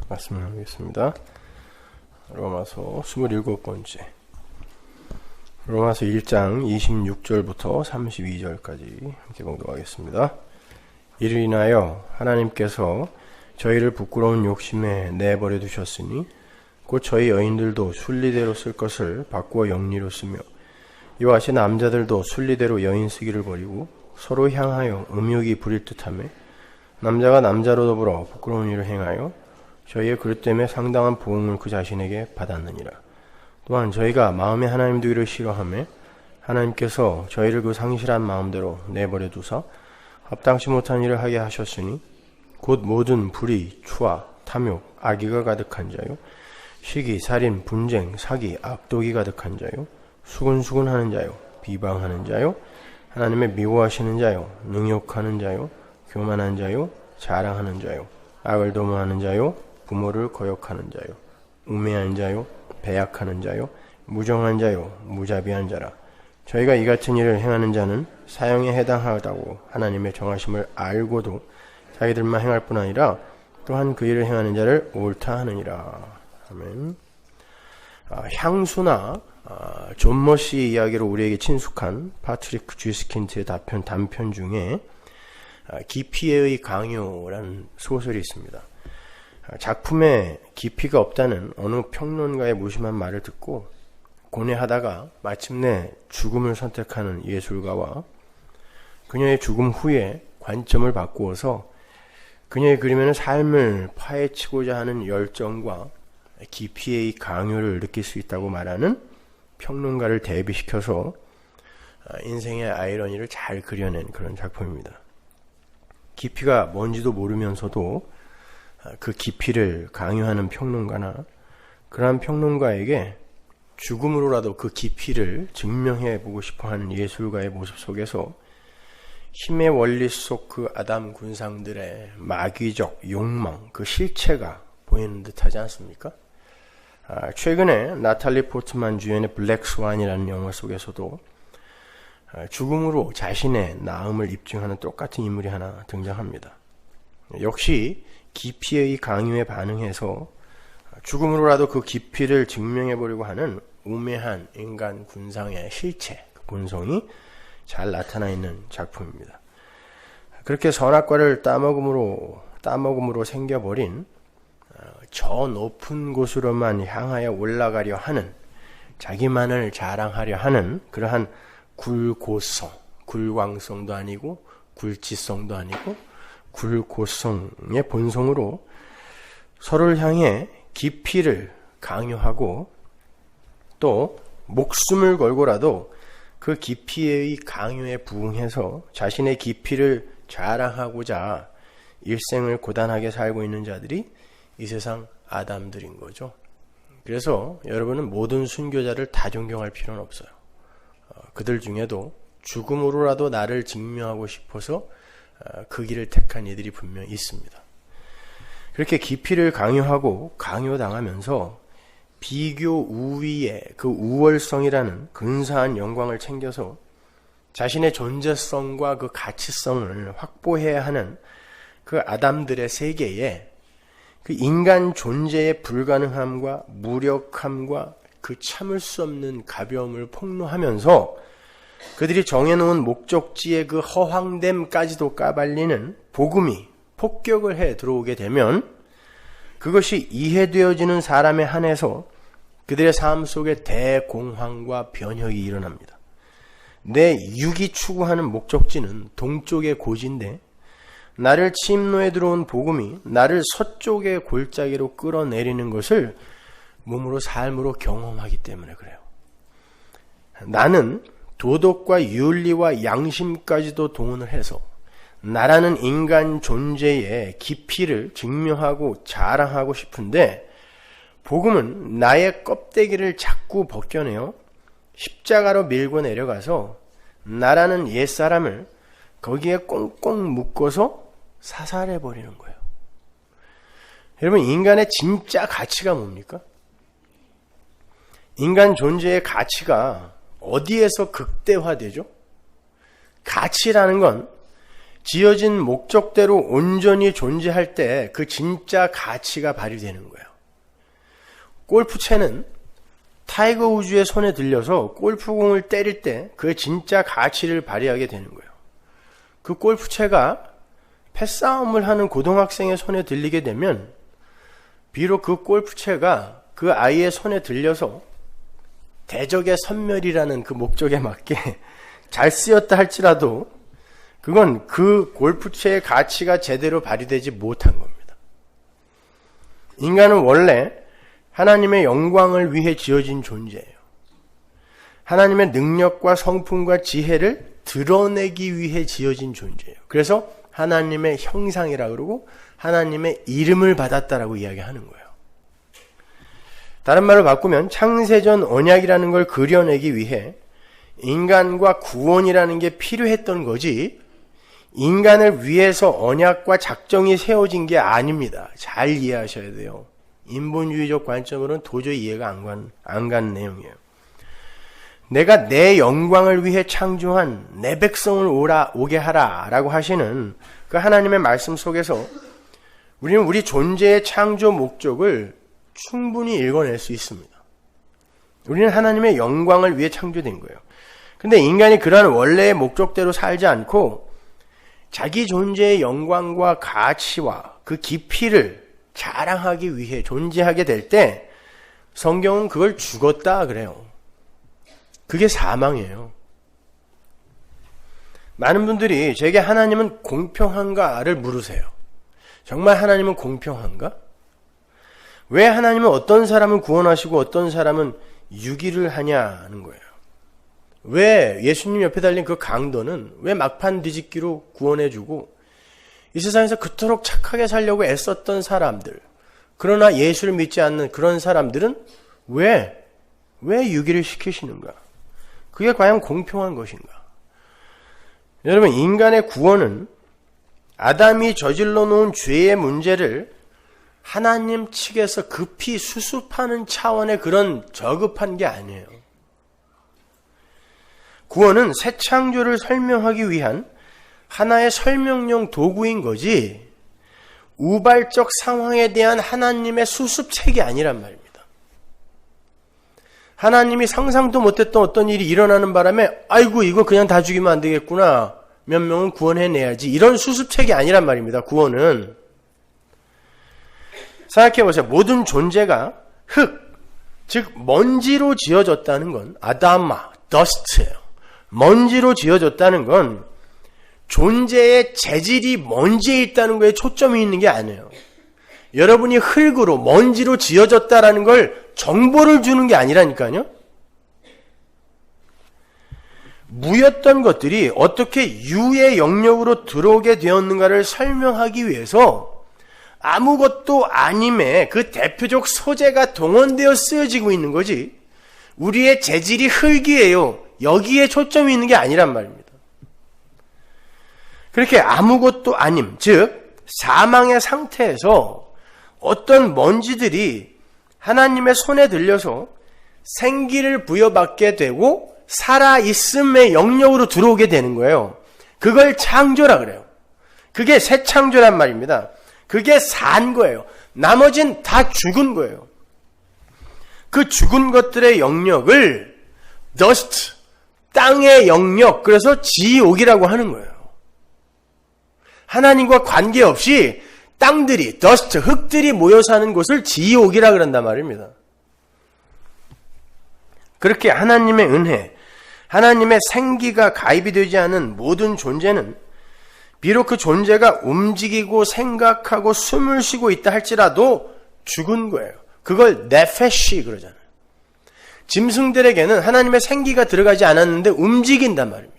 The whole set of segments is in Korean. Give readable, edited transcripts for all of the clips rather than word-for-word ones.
말씀하겠습니다. 로마서 27번째. 로마서 1장 26절부터 32절까지 함께 봉독하겠습니다. 이를 인하여 하나님께서 저희를 부끄러운 욕심에 내버려 두셨으니 곧 저희 여인들도 순리대로 쓸 것을 바꾸어 영리로 쓰며 이와 같이 남자들도 순리대로 여인 쓰기를 버리고 서로 향하여 음욕이 부릴 듯하며 남자가 남자로 더불어 부끄러운 일을 행하여 저희의 그릇 때문에 상당한 보응을 그 자신에게 받았느니라. 또한 저희가 마음에 하나님 두기를 싫어하며 하나님께서 저희를 그 상실한 마음대로 내버려 두사 합당치 못한 일을 하게 하셨으니 곧 모든 불의, 추와, 탐욕, 악의가 가득한 자요 시기, 살인, 분쟁, 사기, 악독이 가득한 자요 수근수근하는 자요 비방하는 자요 하나님의 미워하시는 자요 능욕하는 자요 교만한 자요 자랑하는 자요 악을 도모하는 자요 부모를 거역하는 자요 우매한 자요 배약하는 자요 무정한 자요 무자비한 자라. 저희가 이 같은 일을 행하는 자는 사형에 해당하다고 하나님의 정하심을 알고도 자기들만 행할 뿐 아니라 또한 그 일을 행하는 자를 옳다 하느니라. 아멘. 향수나 존 머시의 이야기로 우리에게 친숙한 파트릭 쥐스킨트의 단편 중에 깊이의 강요라는 소설이 있습니다. 작품에 깊이가 없다는 어느 평론가의 무심한 말을 듣고 고뇌하다가 마침내 죽음을 선택하는 예술가와 그녀의 죽음 후에 관점을 바꾸어서 그녀의 그림에는 삶을 파헤치고자 하는 열정과 깊이의 강요를 느낄 수 있다고 말하는 평론가를 대비시켜서 인생의 아이러니를 잘 그려낸 그런 작품입니다. 깊이가 뭔지도 모르면서도 그 깊이를 강요하는 평론가나 그러한 평론가에게 죽음으로라도 그 깊이를 증명해보고 싶어하는 예술가의 모습 속에서 힘의 원리 속 그 아담 군상들의 마귀적 욕망, 그 실체가 보이는 듯하지 않습니까? 최근에 나탈리 포트만 주연의 블랙 스완이라는 영화 속에서도 죽음으로 자신의 나음을 입증하는 똑같은 인물이 하나 등장합니다. 역시 깊이의 강요에 반응해서 죽음으로라도 그 깊이를 증명해보려고 하는 우매한 인간 군상의 실체, 그 본성이 잘 나타나 있는 작품입니다. 그렇게 선악과를 따먹음으로 생겨버린 저 높은 곳으로만 향하여 올라가려 하는, 자기만을 자랑하려 하는 그러한 굴고성, 굴광성도 아니고 굴지성도 아니고 굴고성의 본성으로 서로를 향해 깊이를 강요하고 또 목숨을 걸고라도 그 깊이의 강요에 부응해서 자신의 깊이를 자랑하고자 일생을 고단하게 살고 있는 자들이 이 세상 아담들인 거죠. 그래서 여러분은 모든 순교자를 다 존경할 필요는 없어요. 그들 중에도 죽음으로라도 나를 증명하고 싶어서 그 길을 택한 이들이 분명히 있습니다. 그렇게 깊이를 강요하고 강요당하면서 비교 우위의 그 우월성이라는 근사한 영광을 챙겨서 자신의 존재성과 그 가치성을 확보해야 하는 그 아담들의 세계에 그 인간 존재의 불가능함과 무력함과 그 참을 수 없는 가벼움을 폭로하면서 그들이 정해놓은 목적지의 그 허황됨까지도 까발리는 복음이 폭격을 해 들어오게 되면 그것이 이해되어지는 사람에 한해서 그들의 삶 속에 대공황과 변혁이 일어납니다. 내 육이 추구하는 목적지는 동쪽의 고지인데 나를 침노에 들어온 복음이 나를 서쪽의 골짜기로 끌어내리는 것을 몸으로 삶으로 경험하기 때문에 그래요. 나는 도덕과 윤리와 양심까지도 동원을 해서 나라는 인간 존재의 깊이를 증명하고 자랑하고 싶은데 복음은 나의 껍데기를 자꾸 벗겨내어 십자가로 밀고 내려가서 나라는 옛사람을 거기에 꽁꽁 묶어서 사살해버리는 거예요. 여러분, 인간의 진짜 가치가 뭡니까? 인간 존재의 가치가 어디에서 극대화되죠? 가치라는 건 지어진 목적대로 온전히 존재할 때 그 진짜 가치가 발휘되는 거예요. 골프채는 타이거 우즈의 손에 들려서 골프공을 때릴 때 그 진짜 가치를 발휘하게 되는 거예요. 그 골프채가 패싸움을 하는 고등학생의 손에 들리게 되면 비록 그 골프채가 그 아이의 손에 들려서 대적의 선멸이라는 그 목적에 맞게 잘 쓰였다 할지라도 그건 그 골프채의 가치가 제대로 발휘되지 못한 겁니다. 인간은 원래 하나님의 영광을 위해 지어진 존재예요. 하나님의 능력과 성품과 지혜를 드러내기 위해 지어진 존재예요. 그래서 하나님의 형상이라 그러고 하나님의 이름을 받았다라고 이야기하는 거예요. 다른 말로 바꾸면 창세전 언약이라는 걸 그려내기 위해 인간과 구원이라는 게 필요했던 거지 인간을 위해서 언약과 작정이 세워진 게 아닙니다. 잘 이해하셔야 돼요. 인본주의적 관점으로는 도저히 이해가 안 가는 내용이에요. 내가 내 영광을 위해 창조한 내 백성을 오게 하라 라고 하시는 그 하나님의 말씀 속에서 우리는 우리 존재의 창조 목적을 충분히 읽어낼 수 있습니다. 우리는 하나님의 영광을 위해 창조된 거예요. 근데 인간이 그러한 원래의 목적대로 살지 않고 자기 존재의 영광과 가치와 그 깊이를 자랑하기 위해 존재하게 될 때 성경은 그걸 죽었다 그래요. 그게 사망이에요. 많은 분들이 제게 하나님은 공평한가를 물으세요. 정말 하나님은 공평한가? 왜 하나님은 어떤 사람은 구원하시고 어떤 사람은 유기를 하냐는 거예요. 왜 예수님 옆에 달린 그 강도는 왜 막판 뒤집기로 구원해주고 이 세상에서 그토록 착하게 살려고 애썼던 사람들, 그러나 예수를 믿지 않는 그런 사람들은 왜 유기를 시키시는가? 그게 과연 공평한 것인가? 여러분, 인간의 구원은 아담이 저질러 놓은 죄의 문제를 하나님 측에서 급히 수습하는 차원의 그런 저급한 게 아니에요. 구원은 새 창조를 설명하기 위한 하나의 설명용 도구인 거지 우발적 상황에 대한 하나님의 수습책이 아니란 말입니다. 하나님이 상상도 못했던 어떤 일이 일어나는 바람에 아이고 이거 그냥 다 죽이면 안 되겠구나, 몇 명은 구원해내야지, 이런 수습책이 아니란 말입니다. 구원은 생각해보세요. 모든 존재가 흙, 즉 먼지로 지어졌다는 건 아담마, 더스트예요. 먼지로 지어졌다는 건 존재의 재질이 먼지에 있다는 거에 초점이 있는 게 아니에요. 여러분이 흙으로 먼지로 지어졌다라는 걸 정보를 주는 게 아니라니까요. 무였던 것들이 어떻게 유의 영역으로 들어오게 되었는가를 설명하기 위해서 아무것도 아님의 그 대표적 소재가 동원되어 쓰여지고 있는 거지 우리의 재질이 흙이에요, 여기에 초점이 있는 게 아니란 말입니다. 그렇게 아무것도 아님, 즉 사망의 상태에서 어떤 먼지들이 하나님의 손에 들려서 생기를 부여받게 되고 살아있음의 영역으로 들어오게 되는 거예요. 그걸 창조라 그래요. 그게 새 창조란 말입니다. 그게 산 거예요. 나머진 다 죽은 거예요. 그 죽은 것들의 영역을 dust, 땅의 영역, 그래서 지옥이라고 하는 거예요. 하나님과 관계없이 땅들이, dust, 흙들이 모여 사는 곳을 지옥이라 그런단 말입니다. 그렇게 하나님의 은혜, 하나님의 생기가 가입이 되지 않은 모든 존재는 비록 그 존재가 움직이고 생각하고 숨을 쉬고 있다 할지라도 죽은 거예요. 그걸 네페시 그러잖아요. 짐승들에게는 하나님의 생기가 들어가지 않았는데 움직인단 말입니다.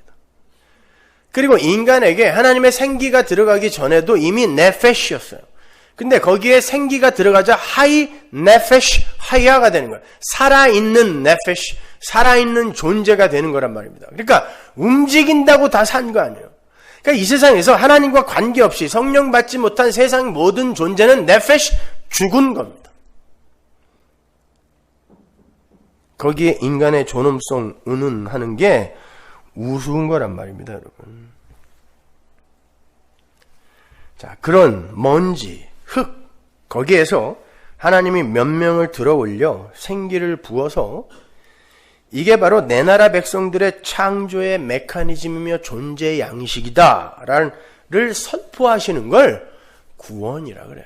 그리고 인간에게 하나님의 생기가 들어가기 전에도 이미 네페시였어요. 근데 거기에 생기가 들어가자 하이 네페시 하이아가 되는 거예요. 살아있는 네페시, 살아있는 존재가 되는 거란 말입니다. 그러니까 움직인다고 다 산 거 아니에요. 그러니까 이 세상에서 하나님과 관계없이 성령 받지 못한 세상 모든 존재는 네페시, 죽은 겁니다. 거기에 인간의 존엄성 은은하는 게 우스운 거란 말입니다, 여러분. 자, 그런 먼지, 흙, 거기에서 하나님이 몇 명을 들어 올려 생기를 부어서 이게 바로 내 나라 백성들의 창조의 메커니즘이며 존재의 양식이다를 선포하시는 걸 구원이라 그래요.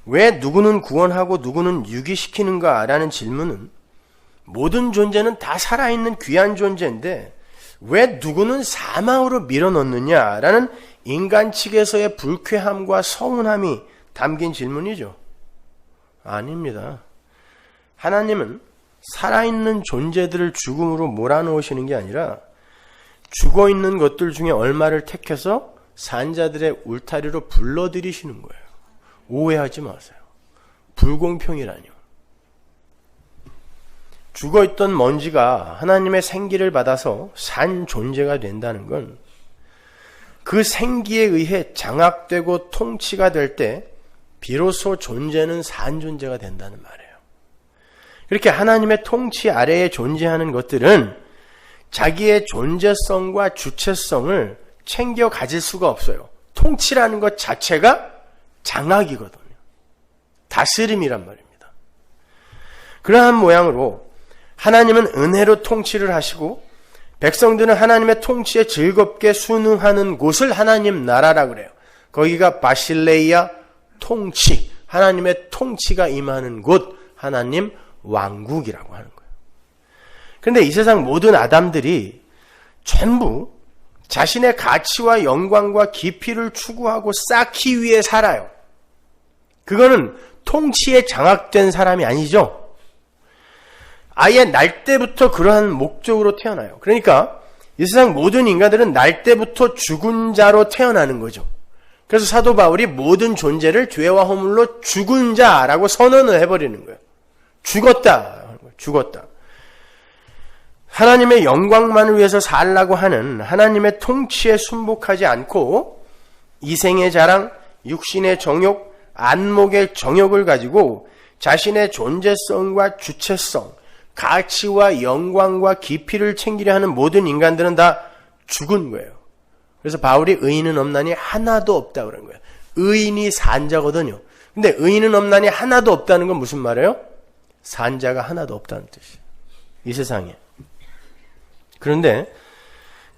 왜 누구는 구원하고 누구는 유기시키는가라는 질문은 모든 존재는 다 살아있는 귀한 존재인데 왜 누구는 사망으로 밀어넣느냐라는 인간 측에서의 불쾌함과 서운함이 담긴 질문이죠. 아닙니다. 하나님은 살아있는 존재들을 죽음으로 몰아넣으시는 게 아니라 죽어있는 것들 중에 얼마를 택해서 산자들의 울타리로 불러들이시는 거예요. 오해하지 마세요. 불공평이라뇨. 죽어있던 먼지가 하나님의 생기를 받아서 산 존재가 된다는 건 그 생기에 의해 장악되고 통치가 될 때 비로소 존재는 산 존재가 된다는 말이에요. 그렇게 하나님의 통치 아래에 존재하는 것들은 자기의 존재성과 주체성을 챙겨 가질 수가 없어요. 통치라는 것 자체가 장악이거든요. 다스림이란 말입니다. 그러한 모양으로 하나님은 은혜로 통치를 하시고 백성들은 하나님의 통치에 즐겁게 순응하는 곳을 하나님 나라라고 그래요. 거기가 바실레이아 통치, 하나님의 통치가 임하는 곳, 하나님 왕국이라고 하는 거예요. 그런데 이 세상 모든 아담들이 전부 자신의 가치와 영광과 깊이를 추구하고 쌓기 위해 살아요. 그거는 통치에 장악된 사람이 아니죠. 아예 날 때부터 그러한 목적으로 태어나요. 그러니까 이 세상 모든 인간들은 날 때부터 죽은 자로 태어나는 거죠. 그래서 사도 바울이 모든 존재를 죄와 허물로 죽은 자라고 선언을 해버리는 거예요. 죽었다. 죽었다. 하나님의 영광만을 위해서 살라고 하는 하나님의 통치에 순복하지 않고 이생의 자랑, 육신의 정욕, 안목의 정욕을 가지고 자신의 존재성과 주체성, 가치와 영광과 깊이를 챙기려 하는 모든 인간들은 다 죽은 거예요. 그래서 바울이 의인은 없나니 하나도 없다 그런 거예요. 의인이 산자거든요. 근데 의인은 없나니 하나도 없다는 건 무슨 말이에요? 산자가 하나도 없다는 뜻이에요. 이 세상에. 그런데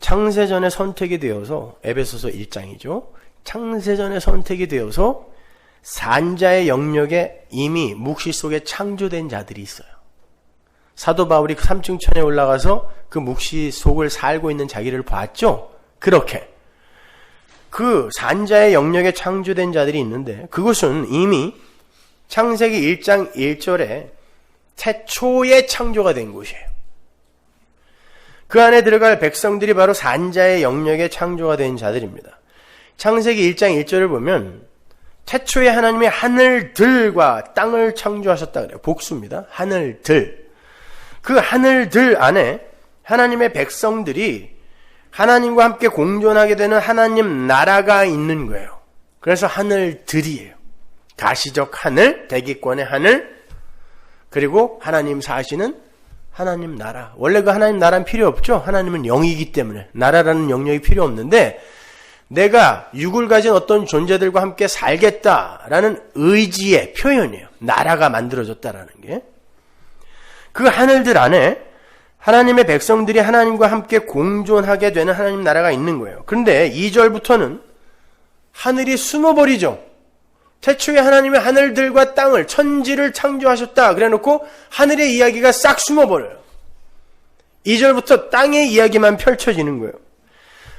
창세전에 선택이 되어서 에베소서 1장이죠. 창세전에 선택이 되어서 산자의 영역에 이미 묵시 속에 창조된 자들이 있어요. 사도 바울이 3층 천에 올라가서 그 묵시 속을 살고 있는 자기를 봤죠? 그렇게. 그 산자의 영역에 창조된 자들이 있는데 그것은 이미 창세기 1장 1절에 태초에 창조가 된 곳이에요. 그 안에 들어갈 백성들이 바로 산자의 영역에 창조가 된 자들입니다. 창세기 1장 1절을 보면 태초에 하나님이 하늘들과 땅을 창조하셨다 그래요. 복수입니다. 하늘들. 그 하늘들 안에 하나님의 백성들이 하나님과 함께 공존하게 되는 하나님 나라가 있는 거예요. 그래서 하늘들이에요. 가시적 하늘, 대기권의 하늘, 그리고 하나님 사시는 하나님 나라. 원래 그 하나님 나라는 필요 없죠. 하나님은 영이기 때문에 나라라는 영역이 필요 없는데 내가 육을 가진 어떤 존재들과 함께 살겠다라는 의지의 표현이에요. 나라가 만들어졌다라는 게. 그 하늘들 안에 하나님의 백성들이 하나님과 함께 공존하게 되는 하나님 나라가 있는 거예요. 그런데 2절부터는 하늘이 숨어버리죠. 태초에 하나님의 하늘들과 땅을, 천지를 창조하셨다 그래놓고 하늘의 이야기가 싹 숨어버려요. 2절부터 땅의 이야기만 펼쳐지는 거예요.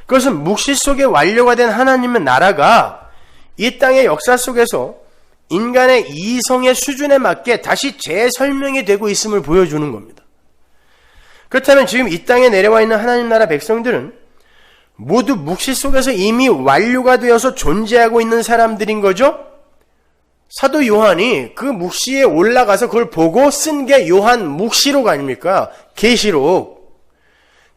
그것은 묵시 속에 완료가 된 하나님의 나라가 이 땅의 역사 속에서 인간의 이성의 수준에 맞게 다시 재설명이 되고 있음을 보여주는 겁니다. 그렇다면 지금 이 땅에 내려와 있는 하나님 나라 백성들은 모두 묵시 속에서 이미 완료가 되어서 존재하고 있는 사람들인 거죠? 사도 요한이 그 묵시에 올라가서 그걸 보고 쓴 게 요한 묵시록 아닙니까? 계시록.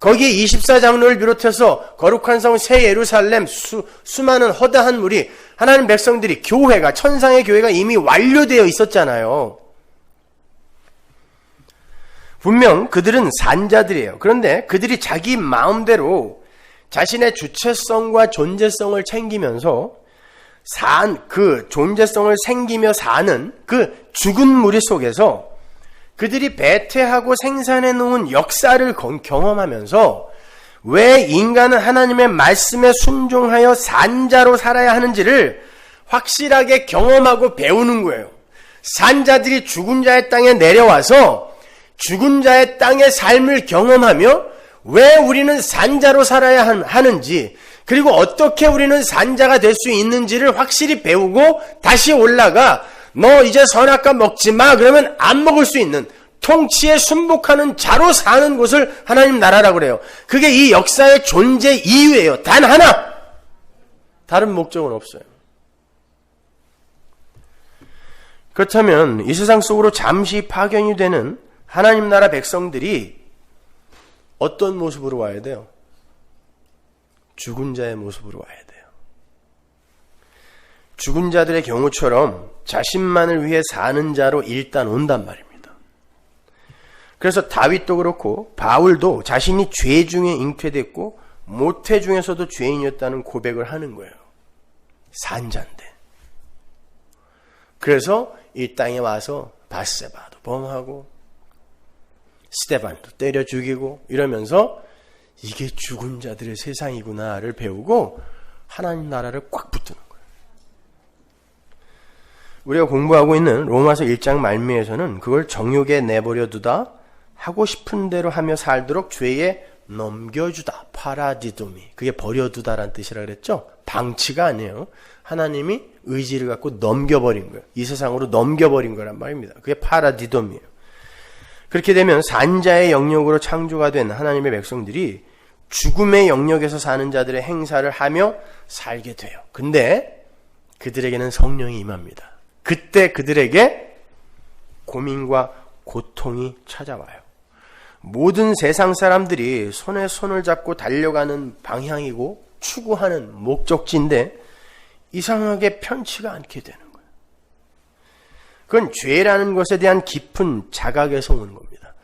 거기에 24장로를 비롯해서 거룩한 성 새 예루살렘 수많은 허다한 무리 하나님 백성들이 교회가 천상의 교회가 이미 완료되어 있었잖아요. 분명 그들은 산자들이에요. 그런데 그들이 자기 마음대로 자신의 주체성과 존재성을 챙기면서 그 존재성을 챙기며 사는 그 죽은 무리 속에서 그들이 배태하고 생산해 놓은 역사를 경험하면서 왜 인간은 하나님의 말씀에 순종하여 산자로 살아야 하는지를 확실하게 경험하고 배우는 거예요. 산자들이 죽은 자의 땅에 내려와서 죽은 자의 땅의 삶을 경험하며 왜 우리는 산자로 살아야 하는지, 그리고 어떻게 우리는 산자가 될 수 있는지를 확실히 배우고 다시 올라가 너 이제 선악과 먹지 마 그러면 안 먹을 수 있는 통치에 순복하는 자로 사는 곳을 하나님 나라라고 그래요. 그게 이 역사의 존재 이유예요. 단 하나. 다른 목적은 없어요. 그렇다면 이 세상 속으로 잠시 파견이 되는 하나님 나라 백성들이 어떤 모습으로 와야 돼요? 죽은 자의 모습으로 와야 돼요. 죽은 자들의 경우처럼 자신만을 위해 사는 자로 일단 온단 말입니다. 그래서 다윗도 그렇고 바울도 자신이 죄 중에 잉태됐고 모태 중에서도 죄인이었다는 고백을 하는 거예요. 산자인데. 그래서 이 땅에 와서 밧세바도 범하고 스데반도 때려 죽이고 이러면서 이게 죽은 자들의 세상이구나를 배우고 하나님 나라를 꽉 붙드는 거예요. 우리가 공부하고 있는 로마서 1장 말미에서는 그걸 정욕에 내버려 두다, 하고 싶은 대로 하며 살도록 죄에 넘겨주다, 파라디도미. 그게 버려두다라는 뜻이라 그랬죠? 방치가 아니에요. 하나님이 의지를 갖고 넘겨버린 거예요. 이 세상으로 넘겨버린 거란 말입니다. 그게 파라디돔이에요. 그렇게 되면 산자의 영역으로 창조가 된 하나님의 백성들이 죽음의 영역에서 사는 자들의 행사를 하며 살게 돼요. 근데 그들에게는 성령이 임합니다. 그때 그들에게 고민과 고통이 찾아와요. 모든 세상 사람들이 손에 손을 잡고 달려가는 방향이고 추구하는 목적지인데 이상하게 편치가 않게 되는 거예요. 그건 죄라는 것에 대한 깊은 자각에서 오는 겁니다.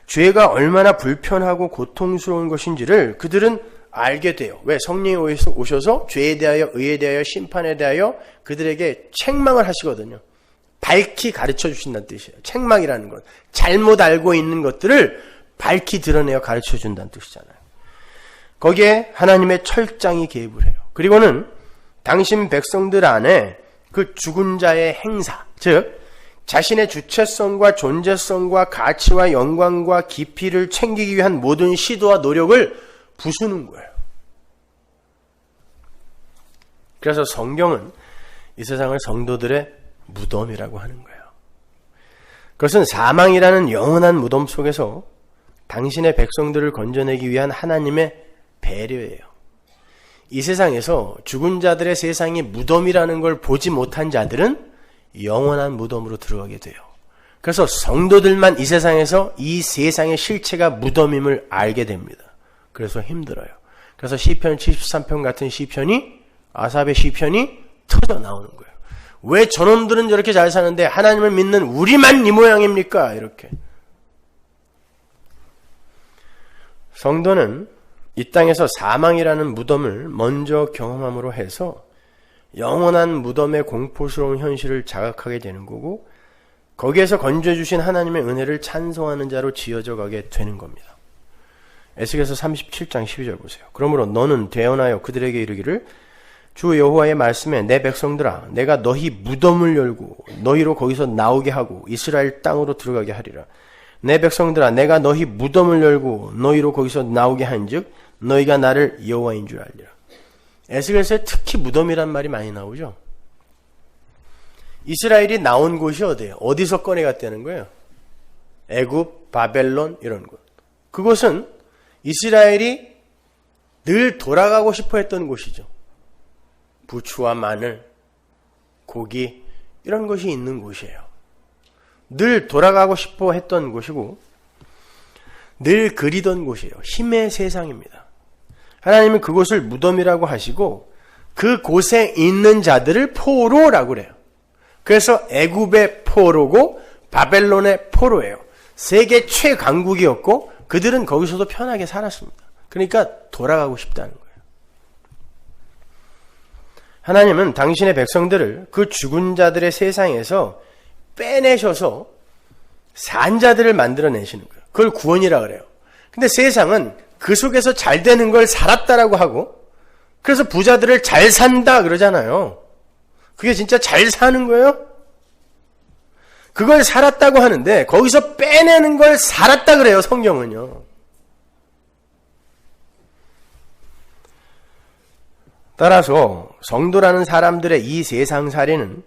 죄가 얼마나 불편하고 고통스러운 것인지를 그들은 알게 돼요. 왜? 성령이 오셔서 죄에 대하여, 의에 대하여, 심판에 대하여 그들에게 책망을 하시거든요. 밝히 가르쳐 주신다는 뜻이에요. 책망이라는 것. 잘못 알고 있는 것들을 밝히 드러내어 가르쳐 준다는 뜻이잖아요. 거기에 하나님의 철장이 개입을 해요. 그리고는 당신 백성들 안에 그 죽은 자의 행사, 즉 자신의 주체성과 존재성과 가치와 영광과 깊이를 챙기기 위한 모든 시도와 노력을 부수는 거예요. 그래서 성경은 이 세상을 성도들의 무덤이라고 하는 거예요. 그것은 사망이라는 영원한 무덤 속에서 당신의 백성들을 건져내기 위한 하나님의 배려예요. 이 세상에서 죽은 자들의 세상이 무덤이라는 걸 보지 못한 자들은 영원한 무덤으로 들어가게 돼요. 그래서 성도들만 이 세상에서 이 세상의 실체가 무덤임을 알게 됩니다. 그래서 힘들어요. 그래서 시편 73편 같은 시편이, 아삽의 시편이 터져 나오는 거예요. 왜 저놈들은 저렇게 잘 사는데 하나님을 믿는 우리만 이 모양입니까? 이렇게. 성도는 이 땅에서 사망이라는 무덤을 먼저 경험함으로 해서 영원한 무덤의 공포스러운 현실을 자각하게 되는 거고, 거기에서 건져주신 하나님의 은혜를 찬송하는 자로 지어져 가게 되는 겁니다. 에스겔서 37장 12절 보세요. 그러므로 너는 대언하여 그들에게 이르기를 주 여호와의 말씀에 내 백성들아 내가 너희 무덤을 열고 너희로 거기서 나오게 하고 이스라엘 땅으로 들어가게 하리라. 내 백성들아 내가 너희 무덤을 열고 너희로 거기서 나오게 한즉 너희가 나를 여호와인 줄 알리라. 에스겔서에 특히 무덤이란 말이 많이 나오죠. 이스라엘이 나온 곳이 어디예요? 어디서 꺼내갔다는 거예요? 애굽, 바벨론 이런 곳. 그곳은 이스라엘이 늘 돌아가고 싶어 했던 곳이죠. 부추와 마늘, 고기 이런 것이 있는 곳이에요. 늘 돌아가고 싶어 했던 곳이고 늘 그리던 곳이에요. 힘의 세상입니다. 하나님은 그곳을 무덤이라고 하시고 그곳에 있는 자들을 포로라고 그래요. 그래서 애굽의 포로고 바벨론의 포로예요. 세계 최강국이었고 그들은 거기서도 편하게 살았습니다. 그러니까 돌아가고 싶다는 거예요. 하나님은 당신의 백성들을 그 죽은 자들의 세상에서 빼내셔서 산 자들을 만들어내시는 거예요. 그걸 구원이라 그래요. 근데 세상은 그 속에서 잘 되는 걸 살았다라고 하고, 그래서 부자들을 잘 산다 그러잖아요. 그게 진짜 잘 사는 거예요? 그걸 살았다고 하는데 거기서 빼내는 걸 살았다 그래요, 성경은요. 따라서 성도라는 사람들의 이 세상살이는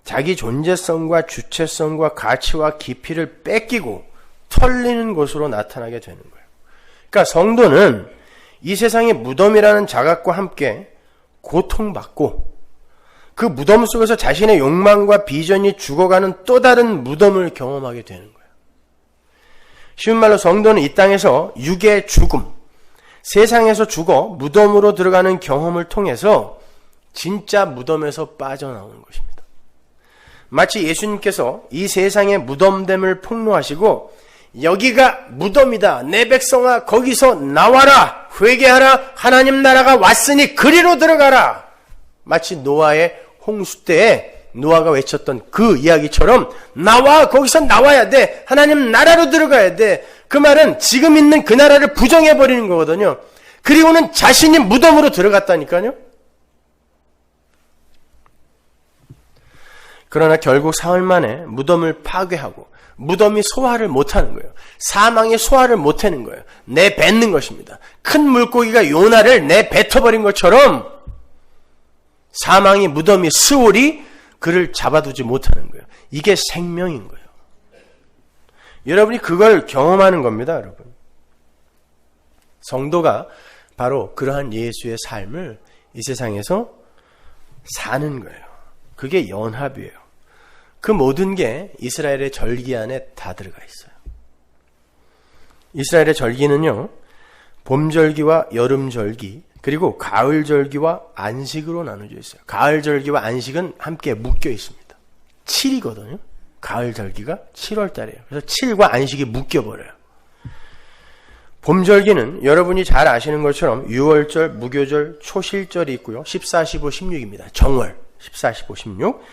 자기 존재성과 주체성과 가치와 깊이를 뺏기고 털리는 것으로 나타나게 되는 거예요. 그러니까 성도는 이 세상의 무덤이라는 자각과 함께 고통받고 그 무덤 속에서 자신의 욕망과 비전이 죽어가는 또 다른 무덤을 경험하게 되는 거예요. 쉬운 말로 성도는 이 땅에서 육의 죽음, 세상에서 죽어 무덤으로 들어가는 경험을 통해서 진짜 무덤에서 빠져나오는 것입니다. 마치 예수님께서 이 세상의 무덤됨을 폭로하시고 여기가 무덤이다. 내 백성아 거기서 나와라. 회개하라. 하나님 나라가 왔으니 그리로 들어가라. 마치 노아의 홍수 때에 노아가 외쳤던 그 이야기처럼 나와. 거기서 나와야 돼. 하나님 나라로 들어가야 돼. 그 말은 지금 있는 그 나라를 부정해버리는 거거든요. 그리고는 자신이 무덤으로 들어갔다니까요. 그러나 결국 사흘 만에 무덤을 파괴하고 무덤이 소화를 못하는 거예요. 사망이 소화를 못하는 거예요. 내뱉는 것입니다. 큰 물고기가 요나를 내뱉어버린 것처럼 사망이 무덤이 스올이 그를 잡아두지 못하는 거예요. 이게 생명인 거예요. 여러분이 그걸 경험하는 겁니다, 여러분. 성도가 바로 그러한 예수의 삶을 이 세상에서 사는 거예요. 그게 연합이에요. 그 모든 게 이스라엘의 절기 안에 다 들어가 있어요. 이스라엘의 절기는요, 봄절기와 여름절기, 그리고 가을절기와 안식으로 나눠져 있어요. 가을절기와 안식은 함께 묶여 있습니다. 7이거든요. 가을절기가 7월달이에요. 그래서 7과 안식이 묶여버려요. 봄절기는 여러분이 잘 아시는 것처럼 6월절, 무교절, 초실절이 있고요. 14, 15, 16입니다. 정월 14, 15, 16.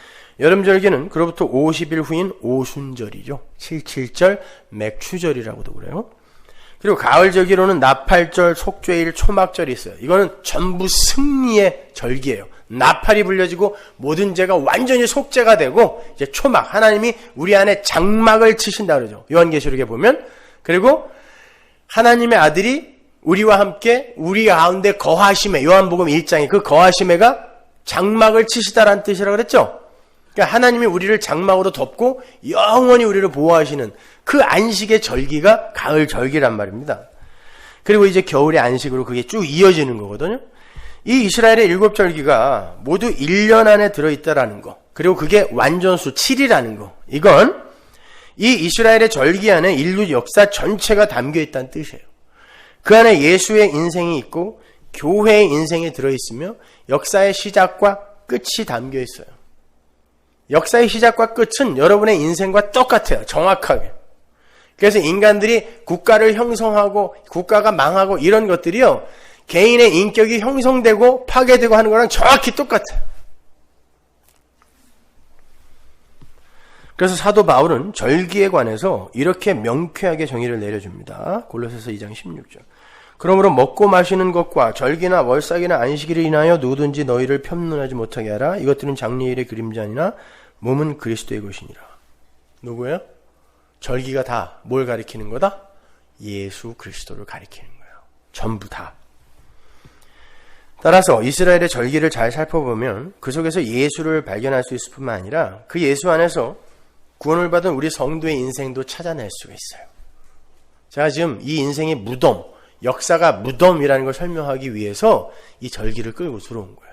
여름절기는 그로부터 50일 후인 오순절이죠. 77절, 맥추절이라고도 그래요. 그리고 가을절기로는 나팔절, 속죄일, 초막절이 있어요. 이거는 전부 승리의 절기예요. 나팔이 불려지고 모든 죄가 완전히 속죄가 되고 이제 초막, 하나님이 우리 안에 장막을 치신다 그러죠. 요한계시록에 보면. 그리고 하나님의 아들이 우리와 함께 우리 가운데 거하심에, 요한복음 1장에 그 거하심에가 장막을 치시다라는 뜻이라고 그랬죠. 그러니까 하나님이 우리를 장막으로 덮고 영원히 우리를 보호하시는 그 안식의 절기가 가을 절기란 말입니다. 그리고 이제 겨울의 안식으로 그게 쭉 이어지는 거거든요. 이 이스라엘의 7절기가 모두 1년 안에 들어있다라는 거, 그리고 그게 완전수 7이라는 거, 이건 이 이스라엘의 절기 안에 인류 역사 전체가 담겨있다는 뜻이에요. 그 안에 예수의 인생이 있고 교회의 인생이 들어있으며 역사의 시작과 끝이 담겨있어요. 역사의 시작과 끝은 여러분의 인생과 똑같아요. 정확하게. 그래서 인간들이 국가를 형성하고 국가가 망하고 이런 것들이요, 개인의 인격이 형성되고 파괴되고 하는 거랑 정확히 똑같아요. 그래서 사도 바울은 절기에 관해서 이렇게 명쾌하게 정의를 내려줍니다. 골로새서 2장 16절. 그러므로 먹고 마시는 것과 절기나 월삭이나 안식일을 인하여 누구든지 너희를 편론하지 못하게 하라. 이것들은 장래일의 그림자니나 몸은 그리스도의 것이니라. 누구예요? 절기가 다 뭘 가리키는 거다? 예수 그리스도를 가리키는 거예요. 전부 다. 따라서 이스라엘의 절기를 잘 살펴보면 그 속에서 예수를 발견할 수 있을 뿐만 아니라 그 예수 안에서 구원을 받은 우리 성도의 인생도 찾아낼 수가 있어요. 제가 지금 이 인생의 무덤, 역사가 무덤이라는 걸 설명하기 위해서 이 절기를 끌고 들어온 거예요.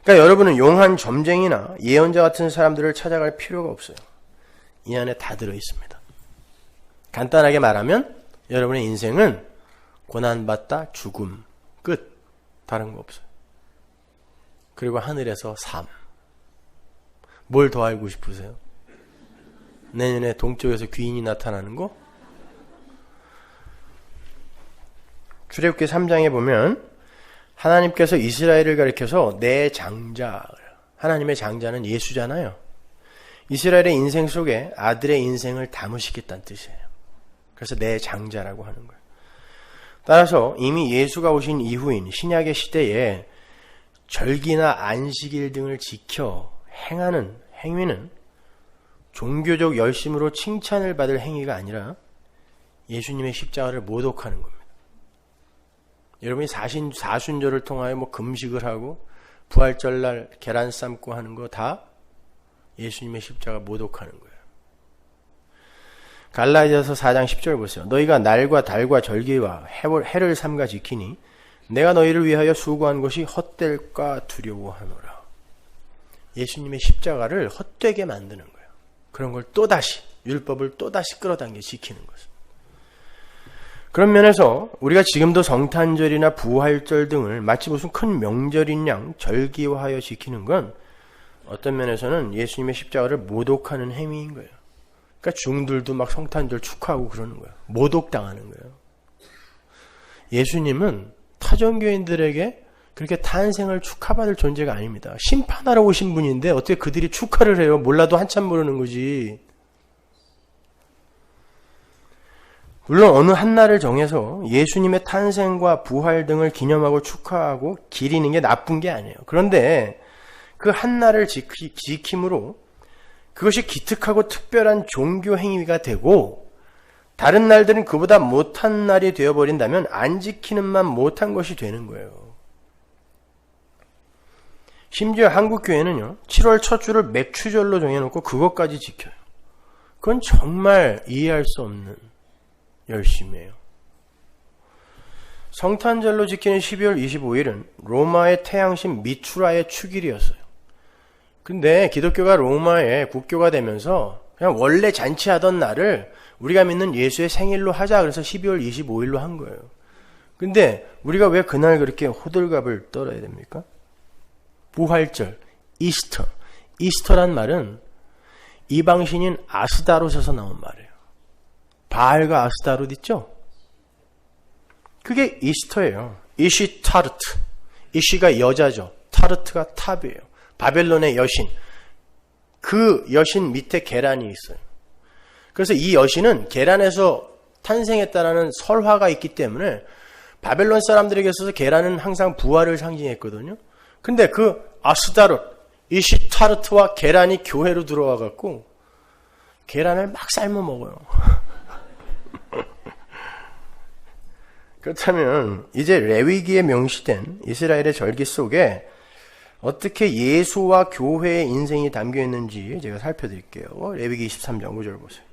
그러니까 여러분은 용한 점쟁이나 예언자 같은 사람들을 찾아갈 필요가 없어요. 이 안에 다 들어있습니다. 간단하게 말하면 여러분의 인생은 고난받다 죽음 끝, 다른 거 없어요. 그리고 하늘에서 삶. 뭘 더 알고 싶으세요? 내년에 동쪽에서 귀인이 나타나는 거? 출애굽기 3장에 보면 하나님께서 이스라엘을 가리켜서 내 장자, 하나님의 장자는 예수잖아요. 이스라엘의 인생 속에 아들의 인생을 담으시겠다는 뜻이에요. 그래서 내 장자라고 하는 거예요. 따라서 이미 예수가 오신 이후인 신약의 시대에 절기나 안식일 등을 지켜 행하는 행위는 종교적 열심으로 칭찬을 받을 행위가 아니라 예수님의 십자가를 모독하는 겁니다. 여러분이 사순절을 통하여 금식을 하고 부활절날 계란 삶고 하는 거 다 예수님의 십자가 모독하는 거예요. 갈라디아서 4장 10절 보세요. 너희가 날과 달과 절기와 해를 삼가 지키니 내가 너희를 위하여 수고한 것이 헛될까 두려워하노라. 예수님의 십자가를 헛되게 만드는 거예요. 그런 걸 또다시 율법을 또다시 끌어당겨 지키는 것입니다. 그런 면에서 우리가 지금도 성탄절이나 부활절 등을 마치 무슨 큰 명절인 양 절기화하여 지키는 건 어떤 면에서는 예수님의 십자가를 모독하는 행위인 거예요. 그러니까 중들도 막 성탄절 축하하고 그러는 거예요. 모독당하는 거예요. 예수님은 타종교인들에게 그렇게 탄생을 축하받을 존재가 아닙니다. 심판하러 오신 분인데 어떻게 그들이 축하를 해요? 몰라도 한참 모르는 거지. 물론 어느 한 날을 정해서 예수님의 탄생과 부활 등을 기념하고 축하하고 기리는 게 나쁜 게 아니에요. 그런데 그 한 날을 지킴으로 그것이 기특하고 특별한 종교 행위가 되고 다른 날들은 그보다 못한 날이 되어버린다면 안 지키는만 못한 것이 되는 거예요. 심지어 한국교회는요, 7월 첫 주를 맥추절로 정해놓고 그것까지 지켜요. 그건 정말 이해할 수 없는 열심이에요. 성탄절로 지키는 12월 25일은 로마의 태양신 미투라의 축일이었어요. 근데 기독교가 로마의 국교가 되면서 그냥 원래 잔치하던 날을 우리가 믿는 예수의 생일로 하자 그래서 12월 25일로 한 거예요. 근데 우리가 왜 그날 그렇게 호들갑을 떨어야 됩니까? 부활절, 이스터. 이스터란 말은 이방신인 아스다롯에서 나온 말이에요. 바알과 아스다롯 있죠? 그게 이스터예요. 이시 타르트. 이시가 여자죠. 타르트가 탑이에요. 바벨론의 여신. 그 여신 밑에 계란이 있어요. 그래서 이 여신은 계란에서 탄생했다라는 설화가 있기 때문에 바벨론 사람들에게 있어서 계란은 항상 부활을 상징했거든요. 근데 그 아스다롯, 이시타르트와 계란이 교회로 들어와 갖고 계란을 막 삶아 먹어요. 그렇다면 이제 레위기에 명시된 이스라엘의 절기 속에 어떻게 예수와 교회의 인생이 담겨 있는지 제가 살펴드릴게요. 레위기 23장 5절 보세요.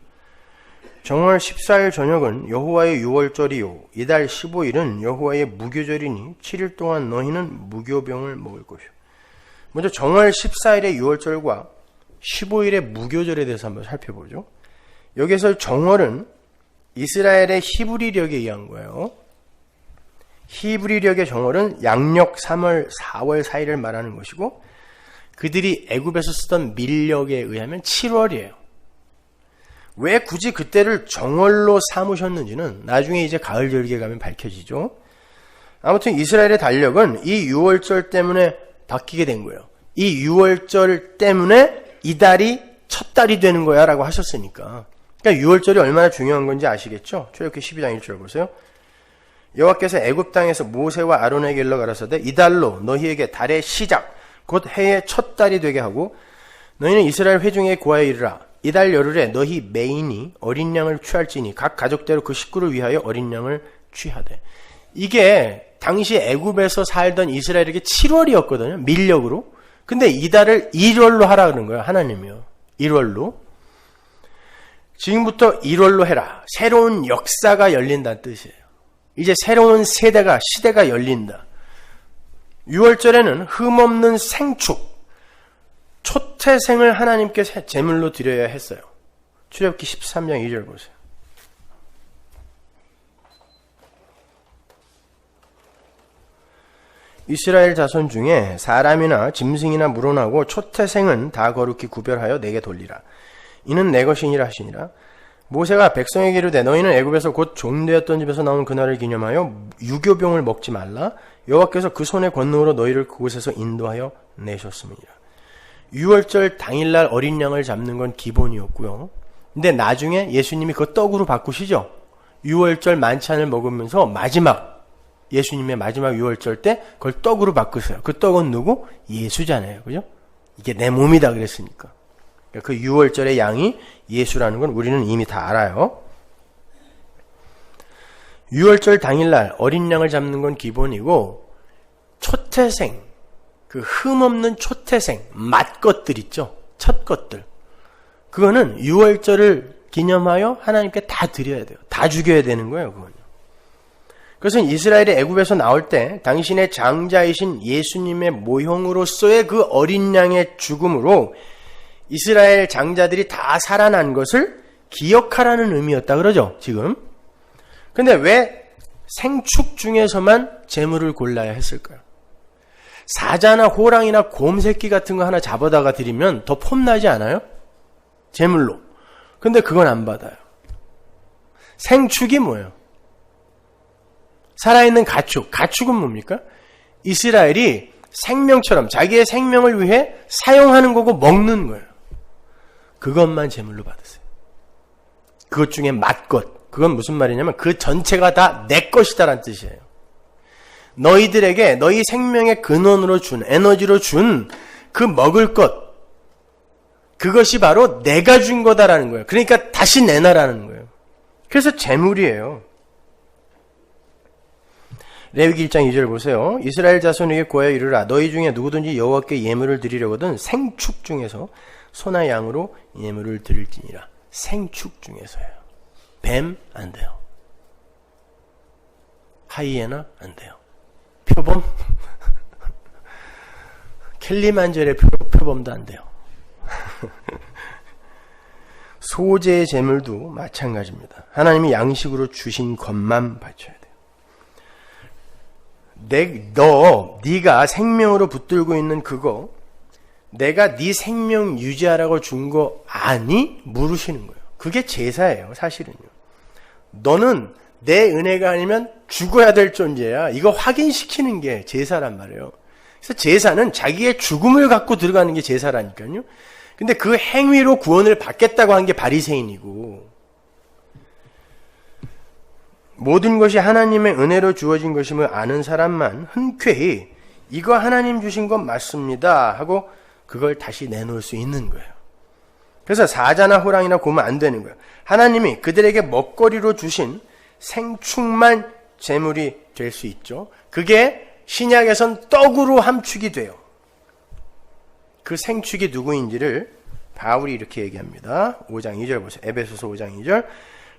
정월 14일 저녁은 여호와의 유월절이요 이달 15일은 여호와의 무교절이니 7일 동안 너희는 무교병을 먹을 것이요. 먼저 정월 14일의 유월절과 15일의 무교절에 대해서 한번 살펴보죠. 여기서 정월은 이스라엘의 히브리력에 의한 거예요. 히브리력의 정월은 양력 3월, 4월 사이를 말하는 것이고 그들이 애굽에서 쓰던 밀력에 의하면 7월이에요. 왜 굳이 그때를 정월로 삼으셨는지는 나중에 이제 가을 절기에 가면 밝혀지죠. 아무튼 이스라엘의 달력은 이 유월절 때문에 바뀌게 된 거예요. 이 유월절 때문에 이 달이 첫 달이 되는 거야 라고 하셨으니까. 그러니까 유월절이 얼마나 중요한 건지 아시겠죠? 출애굽기 12장 1절 보세요. 여호와께서 애굽 땅에서 모세와 아론에게 일러 가라사대 이달로 너희에게 달의 시작 곧 해의 첫 달이 되게 하고 너희는 이스라엘 회중에 고하여 이르라 이달 열흘에 너희 매인이 어린 양을 취할지니 각 가족대로 그 식구를 위하여 어린 양을 취하되. 이게 당시 애굽에서 살던 이스라엘에게 7월이었거든요. 밀력으로. 근데 이달을 1월로 하라 그런 거예요. 하나님이요. 1월로. 지금부터 1월로 해라. 새로운 역사가 열린다는 뜻이에요. 이제 새로운 시대가 열린다. 6월절에는 흠없는 생축, 초태생을 하나님께 제물로 드려야 했어요. 출애굽기 13장 2절 보세요. 이스라엘 자손 중에 사람이나 짐승이나 물어나고 초태생은 다 거룩히 구별하여 내게 돌리라. 이는 내 것이니라 하시니라. 모세가 백성에게 이르되 너희는 애굽에서 곧 종되었던 집에서 나온 그날을 기념하여 유교병을 먹지 말라. 여호와께서 그 손의 권능으로 너희를 그곳에서 인도하여 내셨음이니라. 유월절 당일날 어린 양을 잡는 건 기본이었고요. 근데 나중에 예수님이 그 떡으로 바꾸시죠. 유월절 만찬을 먹으면서 예수님의 마지막 유월절 때 그걸 떡으로 바꾸세요. 그 떡은 누구? 예수잖아요. 그죠? 이게 내 몸이다 그랬으니까. 그 유월절의 양이 예수라는 건 우리는 이미 다 알아요. 유월절 당일날 어린 양을 잡는 건 기본이고, 초태생, 그 흠없는 초태생, 맏것들 있죠? 첫 것들. 그거는 유월절을 기념하여 하나님께 다 드려야 돼요. 다 죽여야 되는 거예요, 그건. 그것은 이스라엘이 애굽에서 나올 때 당신의 장자이신 예수님의 모형으로서의 그 어린 양의 죽음으로 이스라엘 장자들이 다 살아난 것을 기억하라는 의미였다 그러죠, 지금. 근데 왜 생축 중에서만 제물을 골라야 했을까요? 사자나 호랑이나 곰 새끼 같은 거 하나 잡아다가 드리면 더 폼나지 않아요? 제물로. 근데 그건 안 받아요. 생축이 뭐예요? 살아있는 가축. 가축은 뭡니까? 이스라엘이 생명처럼 자기의 생명을 위해 사용하는 거고 먹는 거예요. 그것만 제물로 받으세요. 그것 중에 맏것. 그건 무슨 말이냐면 그 전체가 다 내 것이다라는 뜻이에요. 너희들에게 너희 생명의 근원으로 준, 에너지로 준 그 먹을 것, 그것이 바로 내가 준 거다라는 거예요. 그러니까 다시 내놔라는 거예요. 그래서 제물이에요. 레위기 1장 2절 보세요. 이스라엘 자손에게 고하여 이르라. 너희 중에 누구든지 여호와께 예물을 드리려거든 생축 중에서 소나 양으로 예물을 드릴지니라. 생축 중에서요. 뱀 안 돼요. 하이에나 안 돼요. 표범? 켈리만절의 표범도 안 돼요. 소재의 제물도 마찬가지입니다. 하나님이 양식으로 주신 것만 바쳐야 돼요. 네가 생명으로 붙들고 있는 그거, 내가 네 생명 유지하라고 준 거 아니? 물으시는 거예요. 그게 제사예요, 사실은요. 너는 내 은혜가 아니면 죽어야 될 존재야. 이거 확인시키는 게 제사란 말이에요. 그래서 제사는 자기의 죽음을 갖고 들어가는 게 제사라니까요. 근데 그 행위로 구원을 받겠다고 한 게 바리새인이고, 모든 것이 하나님의 은혜로 주어진 것임을 아는 사람만 흔쾌히 이거 하나님 주신 건 맞습니다 하고 그걸 다시 내놓을 수 있는 거예요. 그래서 사자나 호랑이나 곰은 안 되는 거예요. 하나님이 그들에게 먹거리로 주신 생축만 제물이 될 수 있죠. 그게 신약에선 떡으로 함축이 돼요. 그 생축이 누구인지를 바울이 이렇게 얘기합니다. 5장 2절 보세요. 에베소서 5장 2절.